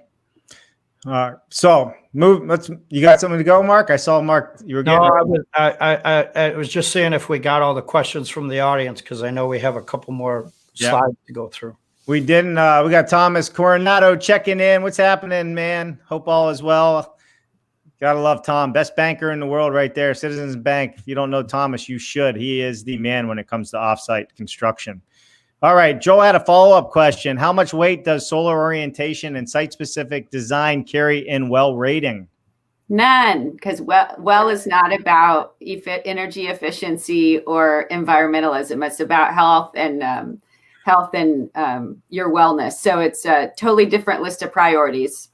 So you got something to go, Mark? I saw Mark. You were getting. No, I was just saying if we got all the questions from the audience, because I know we have a couple more slides to go through. We didn't. We got Thomas Coronado checking in. What's happening, man? Hope all is well. Gotta love Tom, best banker in the world, right there. Citizens Bank. If you don't know Thomas, you should. He is the man when it comes to offsite construction. All right, Joel had a follow-up question. How much weight does solar orientation and site-specific design carry in WELL rating? None, because WELL is not about energy efficiency or environmentalism. It's about health and your wellness. So it's a totally different list of priorities.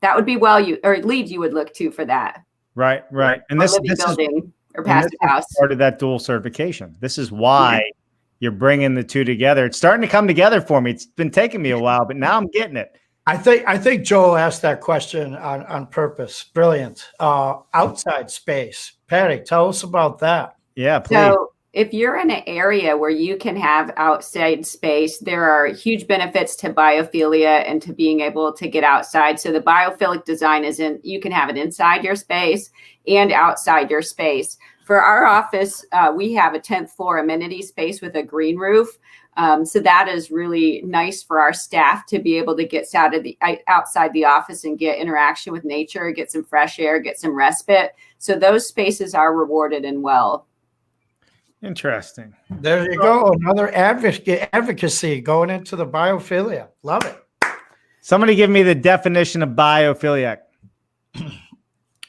That would be LEED you would look to for that. Right. And this building or passive house. Part of that dual certification. This is why you're bringing the two together. It's starting to come together for me. It's been taking me a while, but now I'm getting it. I think Joel asked that question on purpose. Brilliant. Outside space. Patty, tell us about that. Yeah, please. So if you're in an area where you can have outside space, there are huge benefits to biophilia and to being able to get outside. So the biophilic design you can have it inside your space and outside your space. For our office, we have a 10th floor amenity space with a green roof. So that is really nice for our staff to be able to get outside the office and get interaction with nature, get some fresh air, get some respite. So those spaces are rewarded in WELL. Interesting. There you go. Another advocacy going into the biophilia. Love it. Somebody give me the definition of biophiliac.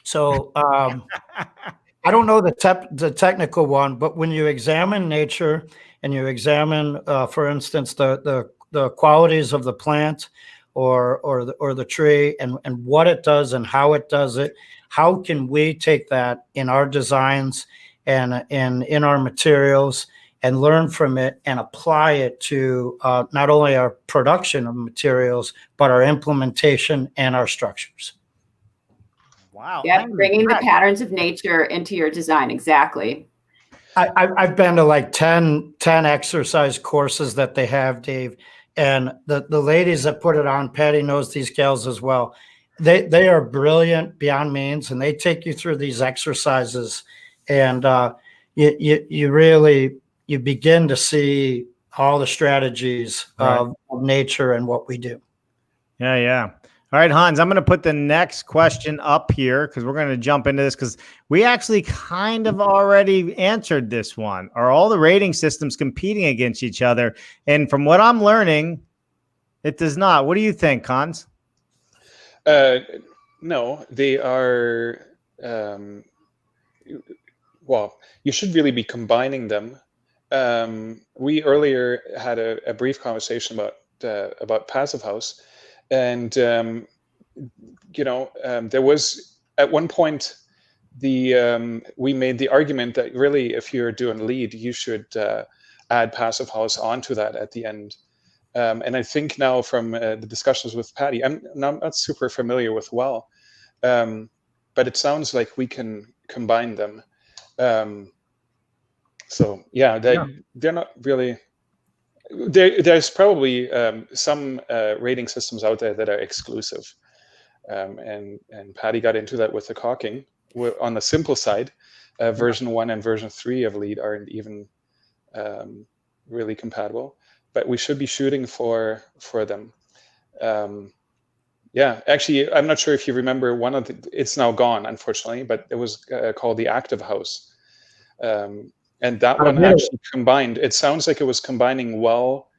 So I don't know the technical one, but when you examine nature and you examine, for instance, the qualities of the plant or the tree and what it does and how it does it, how can we take that in our designs and in our materials and learn from it and apply it to not only our production of materials, but our implementation and our structures. Wow. Yeah, bringing the patterns of nature into your design. Exactly. I've been to like 10 exercise courses that they have, Dave. And the ladies that put it on, Patty knows these gals as well. They are brilliant beyond means, and they take you through these exercises. And you begin to see all the strategies of nature and what we do. Yeah. All right, Hans, I'm going to put the next question up here because we're going to jump into this because we actually kind of already answered this one. Are all the rating systems competing against each other? And from what I'm learning, it does not. What do you think, Hans? No, they are. Well, you should really be combining them. We earlier had a brief conversation about Passive House. And, there was at one point, we made the argument that really, if you're doing LEED, you should add Passive House onto that at the end. And I think now from the discussions with Patty, I'm not super familiar with WELL, but it sounds like we can combine them. So yeah, they're not really. There's probably some rating systems out there that are exclusive, and Patty got into that with the caulking. On the simple side, version 1 and version 3 of LEED aren't even really compatible, but we should be shooting for them. Yeah, actually, I'm not sure if you remember one of the. It's now gone, unfortunately, but it was called the Active House. And that one actually combined, it sounds like it was combining WELL,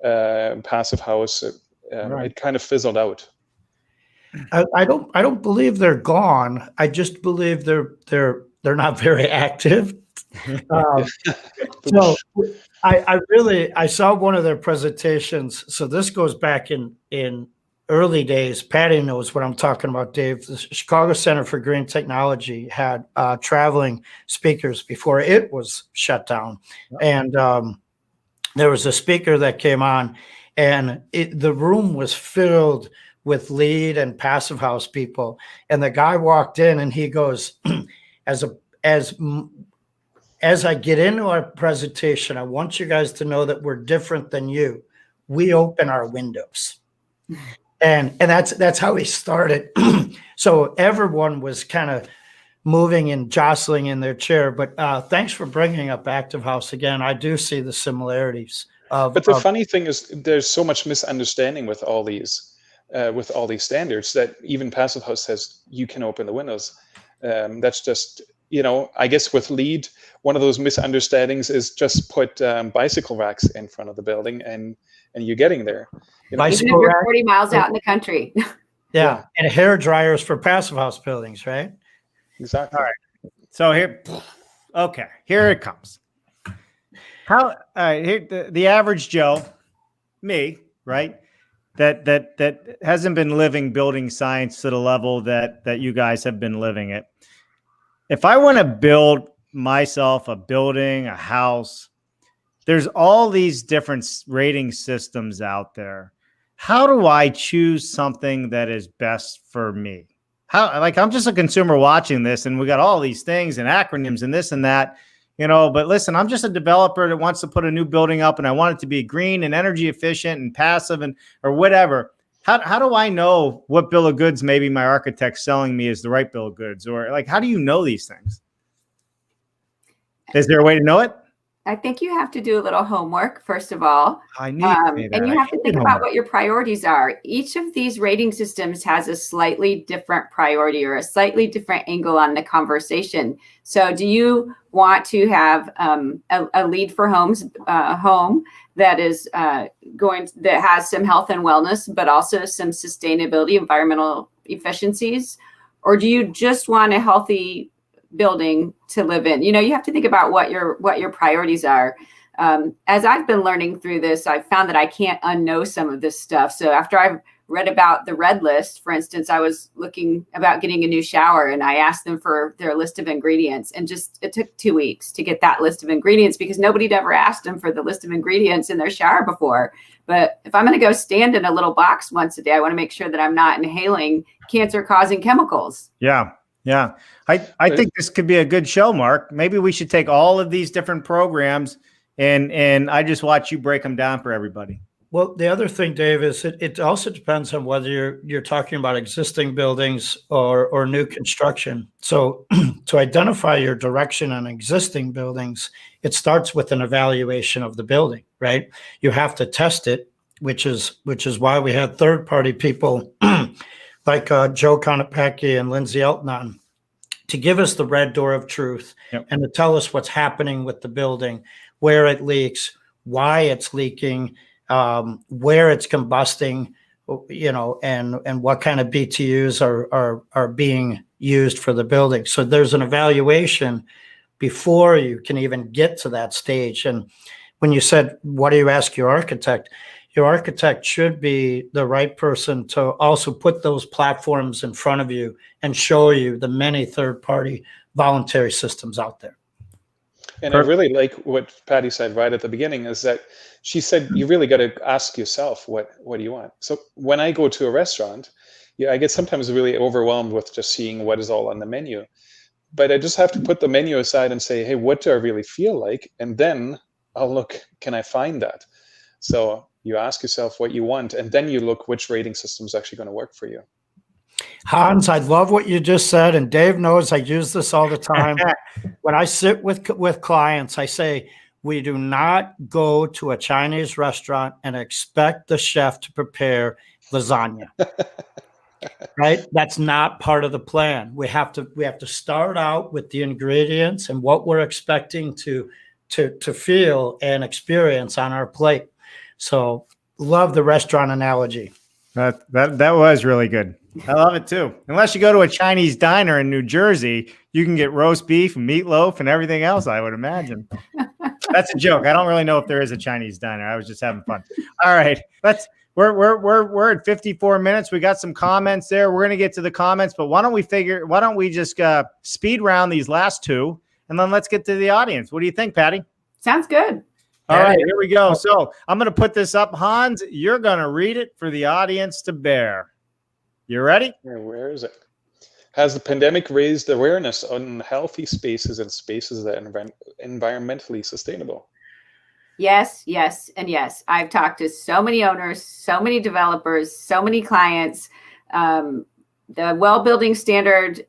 Passive House. It kind of fizzled out. I don't believe they're gone. I just believe they're not very active. So I saw one of their presentations. So this goes back in early days. Patty knows what I'm talking about, Dave. The Chicago Center for Green Technology had traveling speakers before it was shut down. And there was a speaker that came on, and the room was filled with LEED and Passive House people. And the guy walked in and he goes, as I get into our presentation, I want you guys to know that we're different than you. We open our windows. And that's how he started. So everyone was kind of moving and jostling in their chair. But thanks for bringing up Active House again. I do see the similarities. But the funny thing is, there's so much misunderstanding with all these standards that even Passive House says you can open the windows. That's just, I guess with LEED, one of those misunderstandings is just put bicycle racks in front of the building, and you're getting there. Even if you're 40 miles out in the country. Yeah, and hair dryers for Passive House buildings, right? Exactly. All right. So here it comes. Here the average Joe, me, right? That hasn't been living building science to the level that you guys have been living it. If I want to build myself a building, a house, there's all these different rating systems out there. How do I choose something that is best for me? I'm just a consumer watching this, and we got all these things and acronyms and this and that, but listen, I'm just a developer that wants to put a new building up, and I want it to be green and energy efficient and passive or whatever. How do I know what bill of goods maybe my architect's selling me is the right bill of goods? Or how do you know these things? Is there a way to know it? I think you have to do a little homework, first of all. I need to and you have to think about what your priorities are. Each of these rating systems has a slightly different priority or a slightly different angle on the conversation. So do you want to have a LEED for homes home that is that has some health and wellness, but also some sustainability, environmental efficiencies? Or do you just want a healthy building to live in? You have to think about what your priorities are. As I've been learning through this, I've found that I can't unknow some of this stuff. So after I've read about the red list, for instance, I was looking about getting a new shower, and I asked them for their list of ingredients, and it took 2 weeks to get that list of ingredients because nobody'd ever asked them for the list of ingredients in their shower before. But if I'm going to go stand in a little box once a day, I want to make sure that I'm not inhaling cancer-causing chemicals. Yeah. Yeah. I think this could be a good show, Mark. Maybe we should take all of these different programs and I just watch you break them down for everybody. Well, the other thing, Dave, is it also depends on whether you're talking about existing buildings or new construction. So to identify your direction on existing buildings, it starts with an evaluation of the building, right? You have to test it, which is why we had third-party people like Joe Konopacki and Lindsay Elton on to give us the red door of truth. Yep. And to tell us what's happening with the building, where it leaks, why it's leaking, where it's combusting, and what kind of BTUs are being used for the building. So there's an evaluation before you can even get to that stage. And when you said, what do you ask your architect? your architect should be the right person to also put those platforms in front of you and show you the many third-party voluntary systems out there. And I really like what Patty said right at the beginning, is that she said, you really got to ask yourself, what do you want? So when I go to a restaurant, yeah, I get sometimes really overwhelmed with just seeing what is all on the menu. But I just have to put the menu aside and say, hey, what do I really feel like? And then I'll look, can I find that? So you ask yourself what you want, and then you look which rating system is actually going to work for you. Hans, I love what you just said, and Dave knows I use this all the time. When I sit with clients, I say, we do not go to a Chinese restaurant and expect the chef to prepare lasagna. Right? That's not part of the plan. We have to start out with the ingredients and what we're expecting to feel and experience on our plate. So love the restaurant analogy. That was really good. I love it too. Unless you go to a Chinese diner in New Jersey, you can get roast beef and meatloaf and everything else, I would imagine. That's a joke. I don't really know if there is a Chinese diner. I was just having fun. All right. We're at 54 minutes. We got some comments there. We're going to get to the comments, but why don't we just speed round these last two, and then let's get to the audience. What do you think, Patty? Sounds good. All right, here we go. So I'm going to put this up. Hans, you're going to read it for the audience to bear. You ready? Where is it? Has the pandemic raised awareness on healthy spaces and spaces that are environmentally sustainable? Yes, yes, and yes. I've talked to so many owners, so many developers, so many clients. The well building standard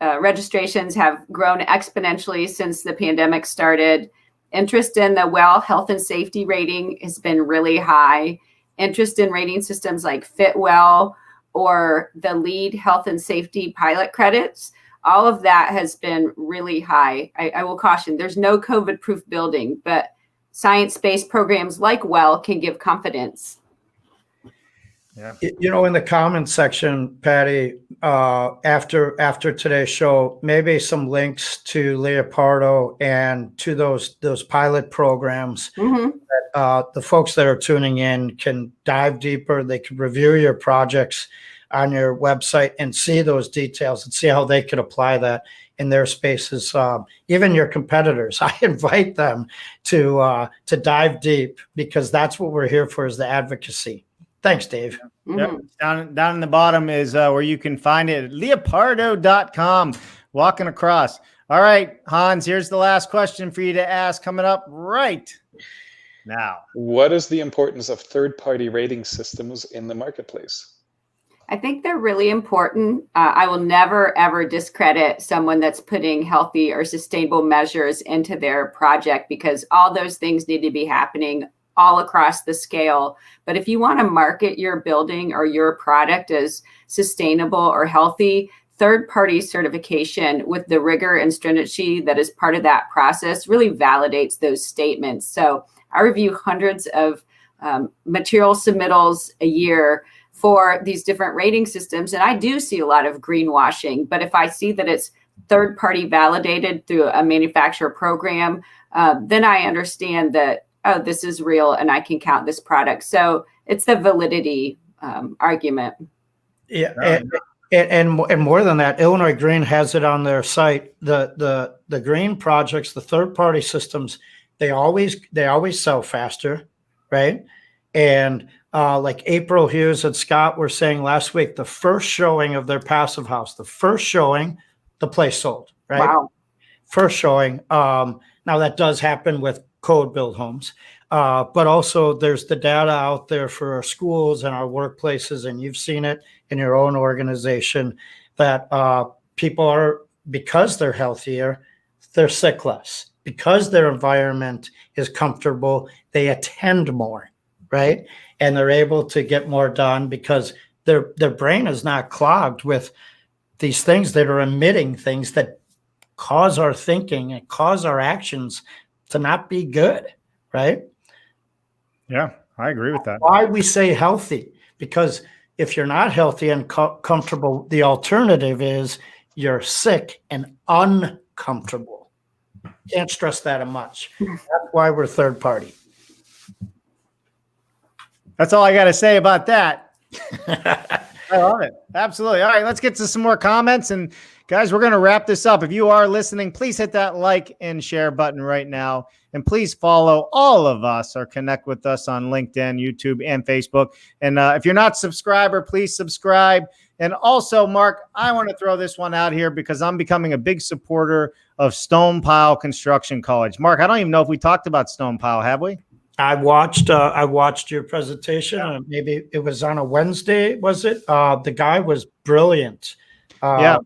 registrations have grown exponentially since the pandemic started. Interest in the well health and safety rating has been really high. Interest in rating systems like Fitwell or the LEED health and safety pilot credits, all of that has been really high. I will caution, there's no COVID-proof building, but science-based programs like WELL can give confidence. Yeah. You know, in the comments section, Patty, after today's show, maybe some links to Leopardo and to those pilot programs that the folks that are tuning in can dive deeper. They can review your projects on your website and see those details and see how they could apply that in their spaces. Even your competitors, I invite them to dive deep, because that's what we're here for, is the advocacy. Thanks, Dave. Yep. Down in the bottom is where you can find it at leopardo.com. Walking across. All right, Hans, here's the last question for you to ask coming up right now. What is the importance of third-party rating systems in the marketplace? I think they're really important. I will never, ever discredit someone that's putting healthy or sustainable measures into their project, because all those things need to be happening all across the scale. But if you want to market your building or your product as sustainable or healthy, third-party certification with the rigor and stringency that is part of that process really validates those statements. So I review hundreds of material submittals a year for these different rating systems, and I do see a lot of greenwashing. But if I see that it's third-party validated through a manufacturer program, then I understand that, oh, this is real and I can count this product. So it's the validity argument. Yeah, and more than that, Illinois Green has it on their site. The green projects, the third-party systems, they always sell faster, right? And like April Hughes and Scott were saying last week, the first showing of their passive house, the place sold, right? Wow. First showing. Now that does happen with code build homes, but also there's the data out there for our schools and our workplaces, and you've seen it in your own organization, that people are, because they're healthier, they're sick less. Because their environment is comfortable, they attend more, right? And they're able to get more done because their brain is not clogged with these things that are emitting things that cause our thinking and cause our actions to not be good, right? Yeah, I agree with that. Why we say healthy? Because if you're not healthy and comfortable, the alternative is you're sick and uncomfortable. Can't stress that much. That's why we're third party. That's all I got to say about that. I love it. Absolutely. All right, let's get to some more comments. And guys, we're going to wrap this up. If you are listening, please hit that like and share button right now. And please follow all of us or connect with us on LinkedIn, YouTube, and Facebook. And if you're not a subscriber, please subscribe. And also, Mark, I want to throw this one out here because I'm becoming a big supporter of Stone Pile Construction College. Mark, I don't even know if we talked about Stone Pile, have we? I watched your presentation. Yeah. Maybe it was on a Wednesday, was it? The guy was brilliant. Yeah.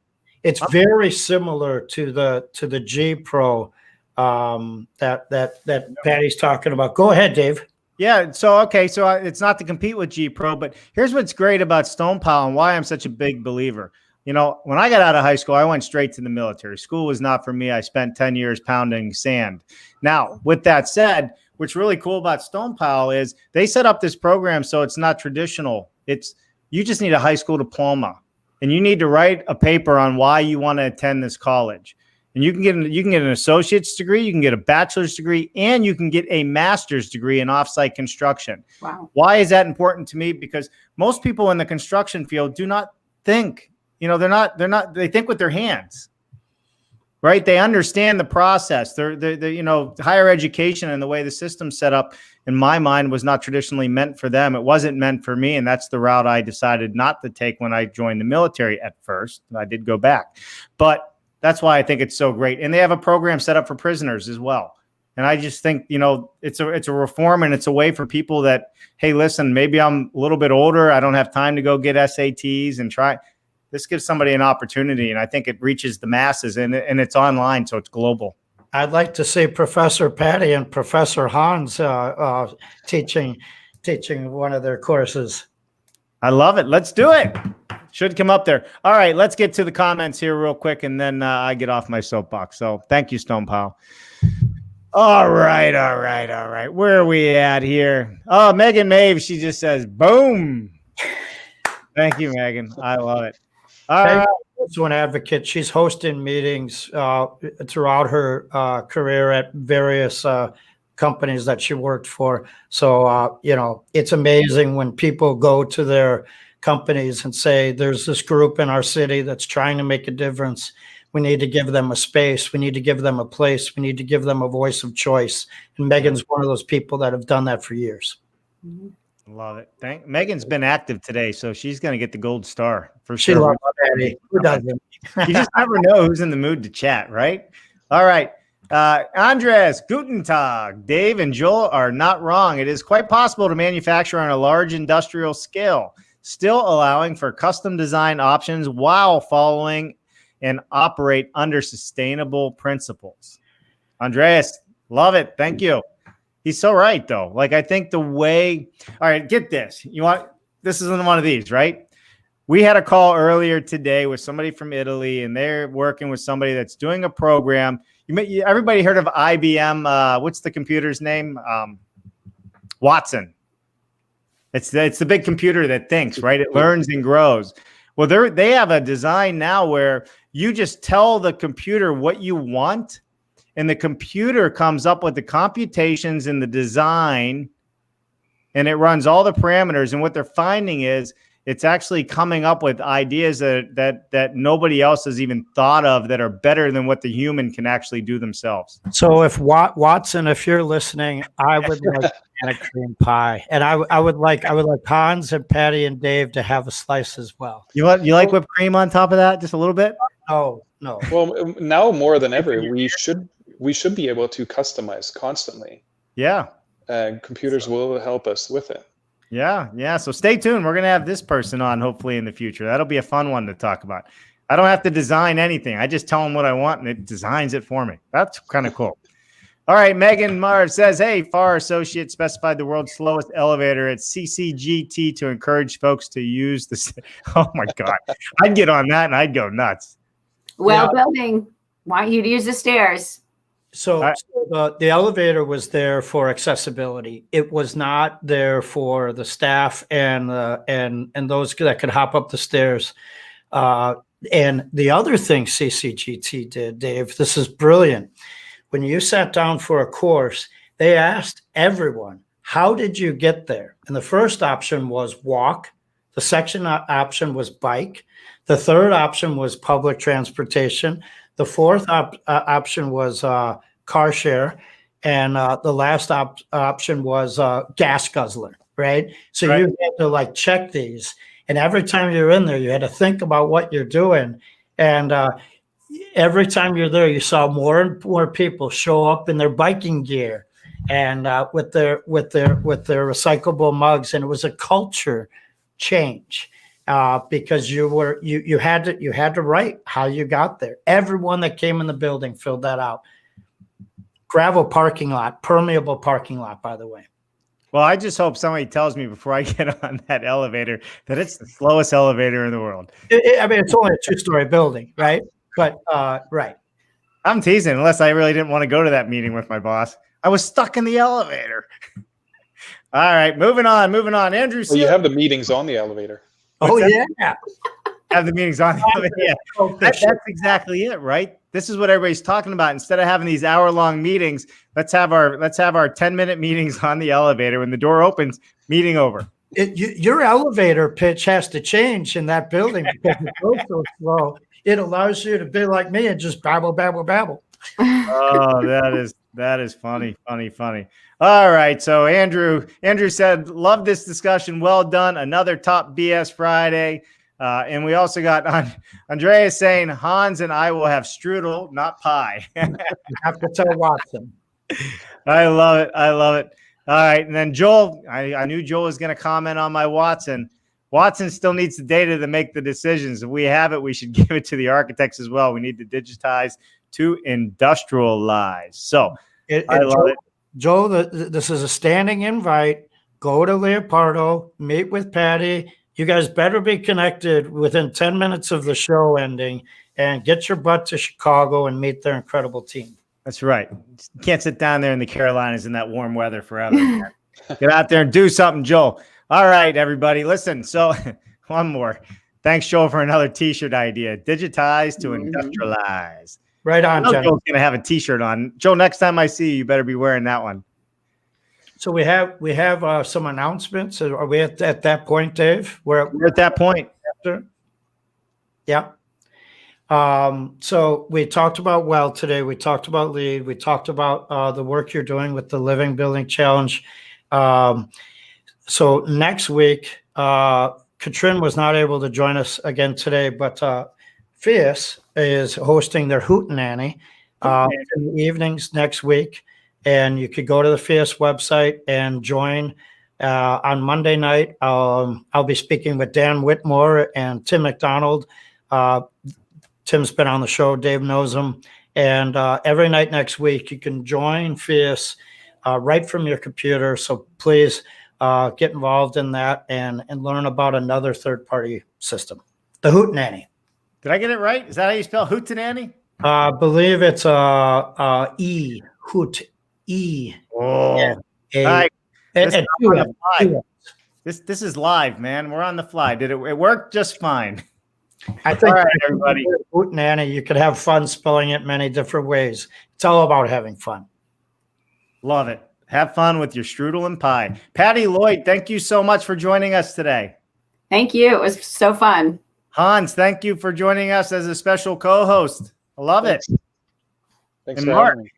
It's very similar to the G Pro that Patty's talking about. Go ahead, Dave. Yeah. So, okay. So it's not to compete with G Pro, but here's what's great about Stone Pile and why I'm such a big believer. You know, when I got out of high school, I went straight to the military. School was not for me. I spent 10 years pounding sand. Now, with that said, what's really cool about Stone Pile is they set up this program so it's not traditional. You just need a high school diploma, and you need to write a paper on why you want to attend this college. And you can get an associate's degree, you can get a bachelor's degree, and you can get a master's degree in offsite construction. Wow. Why is that important to me? Because most people in the construction field do not think, they think with their hands, right? They understand the process. They're higher education and the way the system's set up, in my mind, was not traditionally meant for them. It wasn't meant for me. And that's the route I decided not to take when I joined the military at first. I did go back, but that's why I think it's so great. And they have a program set up for prisoners as well. And I just think, it's a reform, and it's a way for people that, hey, listen, maybe I'm a little bit older. I don't have time to go get SATs and try. This gives somebody an opportunity. And I think it reaches the masses, and it's online. So it's global. I'd like to see Professor Patty and Professor Hans teaching one of their courses. I love it. Let's do it. Should come up there. All right, let's get to the comments here real quick, and then I get off my soapbox. So thank you, Stone Pile. All right. Where are we at here? Oh, Megan Mave, she just says, boom. Thank you, Megan. I love it. All right. Also an advocate. She's hosting meetings throughout her career at various companies that she worked for. So, it's amazing when people go to their companies and say, there's this group in our city that's trying to make a difference. We need to give them a space. We need to give them a place. We need to give them a voice of choice. And Megan's one of those people that have done that for years. Love it. Megan's been active today, so she's going to get the gold star for She sure. loves Patty. Who doesn't? You just never know who's in the mood to chat, right? All right. Andres, Guten Tag. Dave and Joel are not wrong. It is quite possible to manufacture on a large industrial scale, still allowing for custom design options while following and operate under sustainable principles. Andreas, love it. Thank you. He's so right, though. Like, I think all right, get this. This isn't one of these, right? We had a call earlier today with somebody from Italy, and they're working with somebody that's doing a program. Everybody heard of IBM? What's the computer's name? Watson. It's the big computer that thinks, right? It learns and grows. Well, they have a design now where you just tell the computer what you want, and the computer comes up with the computations and the design, and it runs all the parameters. And what they're finding is it's actually coming up with ideas that nobody else has even thought of that are better than what the human can actually do themselves. So if Watson, if you're listening, I would like a cream pie, and I would like Hans and Patty and Dave to have a slice as well. You like whipped cream on top of that, just a little bit? No. Well, now more than ever, we should be able to customize constantly. Yeah. Computers will help us with it. Yeah. So stay tuned. We're going to have this person on hopefully in the future. That'll be a fun one to talk about. I don't have to design anything. I just tell them what I want, and it designs it for me. That's kind of cool. All right. Megan Mars says, hey, FAR Associates specified the world's slowest elevator at CCGT to encourage folks to use this. Oh, my God. I'd get on that, and I'd go nuts. Building. Want you to use the stairs. So the elevator was there for accessibility. It was not there for the staff and those that could hop up the stairs. And the other thing CCGT did, Dave, this is brilliant. When you sat down for a course, they asked everyone how did you get there? And the first option was walk. The second option was bike. The third option was public transportation. The fourth option was car share. And the last option was gas guzzler, right? So Right. you had to like check these. And every time you're in there, you had to think about what you're doing. And every time you're there, you saw more and more people show up in their biking gear and with their recyclable mugs. And it was a culture change because you had to write how you got there. Everyone that came in the building filled that out. Gravel parking lot, permeable parking lot, by the way. Well, I just hope somebody tells me before I get on that elevator that it's the slowest elevator in the world. I mean, it's only a 2-story building, right? But right. I'm teasing, unless I really didn't want to go to that meeting with my boss. I was stuck in the elevator. All right, moving on. Andrew, Well, you have the meetings on the elevator. Oh, that? yeah. Have the meetings on the elevator. Yeah. That's exactly it, right? This is what everybody's talking about. Instead of having these hour-long meetings, let's have our 10-minute meetings on the elevator. When the door opens, meeting over. Your elevator pitch has to change in that building because it goes so slow. It allows you to be like me and just babble, babble, babble. Oh, that is funny. All right. So Andrew said, love this discussion. Well done. Another top BS Friday. And we also got Andreas saying Hans and I will have strudel, not pie. You have to tell Watson. I love it. All right. And then Joel, I knew Joel was going to comment on my Watson. Watson still needs the data to make the decisions. If we have it, we should give it to the architects as well. We need to digitize to industrialize. So I love it. Joel, this is a standing invite. Go to Leopardo, meet with Patty. You guys better be connected within 10 minutes of the show ending and get your butt to Chicago and meet their incredible team. That's right. You can't sit down there in the Carolinas in that warm weather forever. Get out there and do something, Joel. All right, everybody. Listen, so one more. Thanks, Joel, for another T-shirt idea. Digitize to industrialize. Right on, Jen. Joel's going to have a T-shirt on. Joel, next time I see you, you better be wearing that one. So we have some announcements. Are we at that point, Dave? We're at that point. Yeah. So we talked about today. We talked about LEED. We talked about the work you're doing with the Living Building Challenge. So next week, Katrin was not able to join us again today, but FIAS is hosting their Hootenanny in the evenings next week. And you could go to the FIAS website and join on Monday night. I'll be speaking with Dan Whitmore and Tim McDonald. Tim's been on the show. Dave knows him. And every night next week, you can join FIAS right from your computer. So please get involved in that and learn about another third-party system, the Hootenanny. Did I get it right? Is that how you spell Hootenanny? I believe it's E, Hoot, E. Oh, All right. This is live, man. We're on the fly. It worked just fine. I think all right, everybody. Hootenanny, you could have fun spelling it many different ways. It's all about having fun. Love it. Have fun with your strudel and pie. Patty, Lloyd, thank you so much for joining us today. Thank you. It was so fun. Hans, thank you for joining us as a special co-host. I love it. Thanks And for Mark, having me.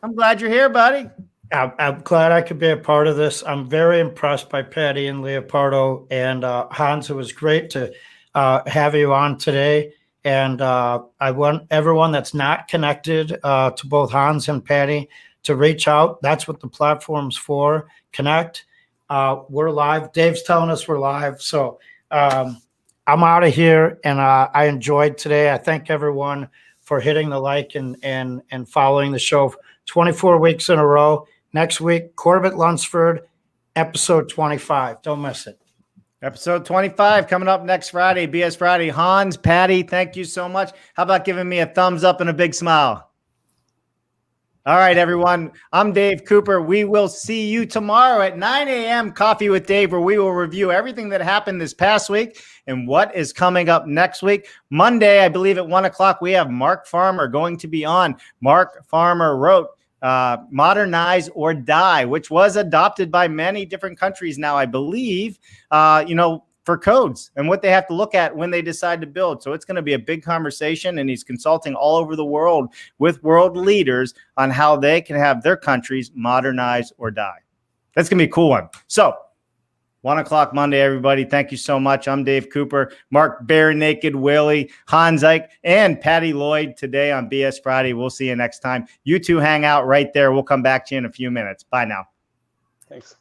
I'm glad you're here, buddy. I'm glad I could be a part of this. I'm very impressed by Patty and Leopardo and Hans. It was great to have you on today. And I want everyone that's not connected to both Hans and Patty to reach out. That's what the platform's for. Connect. We're live. Dave's telling us we're live. So I'm out of here, and I enjoyed today. I thank everyone for hitting the like and following the show 24 weeks in a row. Next week, Corbett Lunsford, episode 25. Don't miss it. Episode 25 coming up next Friday, BS Friday. Hans, Patty, thank you so much. How about giving me a thumbs up and a big smile? All right, everyone. I'm Dave Cooper. We will see you tomorrow at 9 a.m. Coffee with Dave, where we will review everything that happened this past week and what is coming up next week. Monday, I believe at 1 o'clock, we have Mark Farmer going to be on. Mark Farmer wrote Modernize or Die, which was adopted by many different countries now, I believe, for codes and what they have to look at when they decide to build. So it's going to be a big conversation, and he's consulting all over the world with world leaders on how they can have their countries modernize or die. That's going to be a cool one. So 1 o'clock Monday, everybody. Thank you so much. I'm Dave Cooper, Mark Bare Naked Willie, Hans Ike, and Patty Lloyd today on BS Friday. We'll see you next time. You two hang out right there. We'll come back to you in a few minutes. Bye now. Thanks.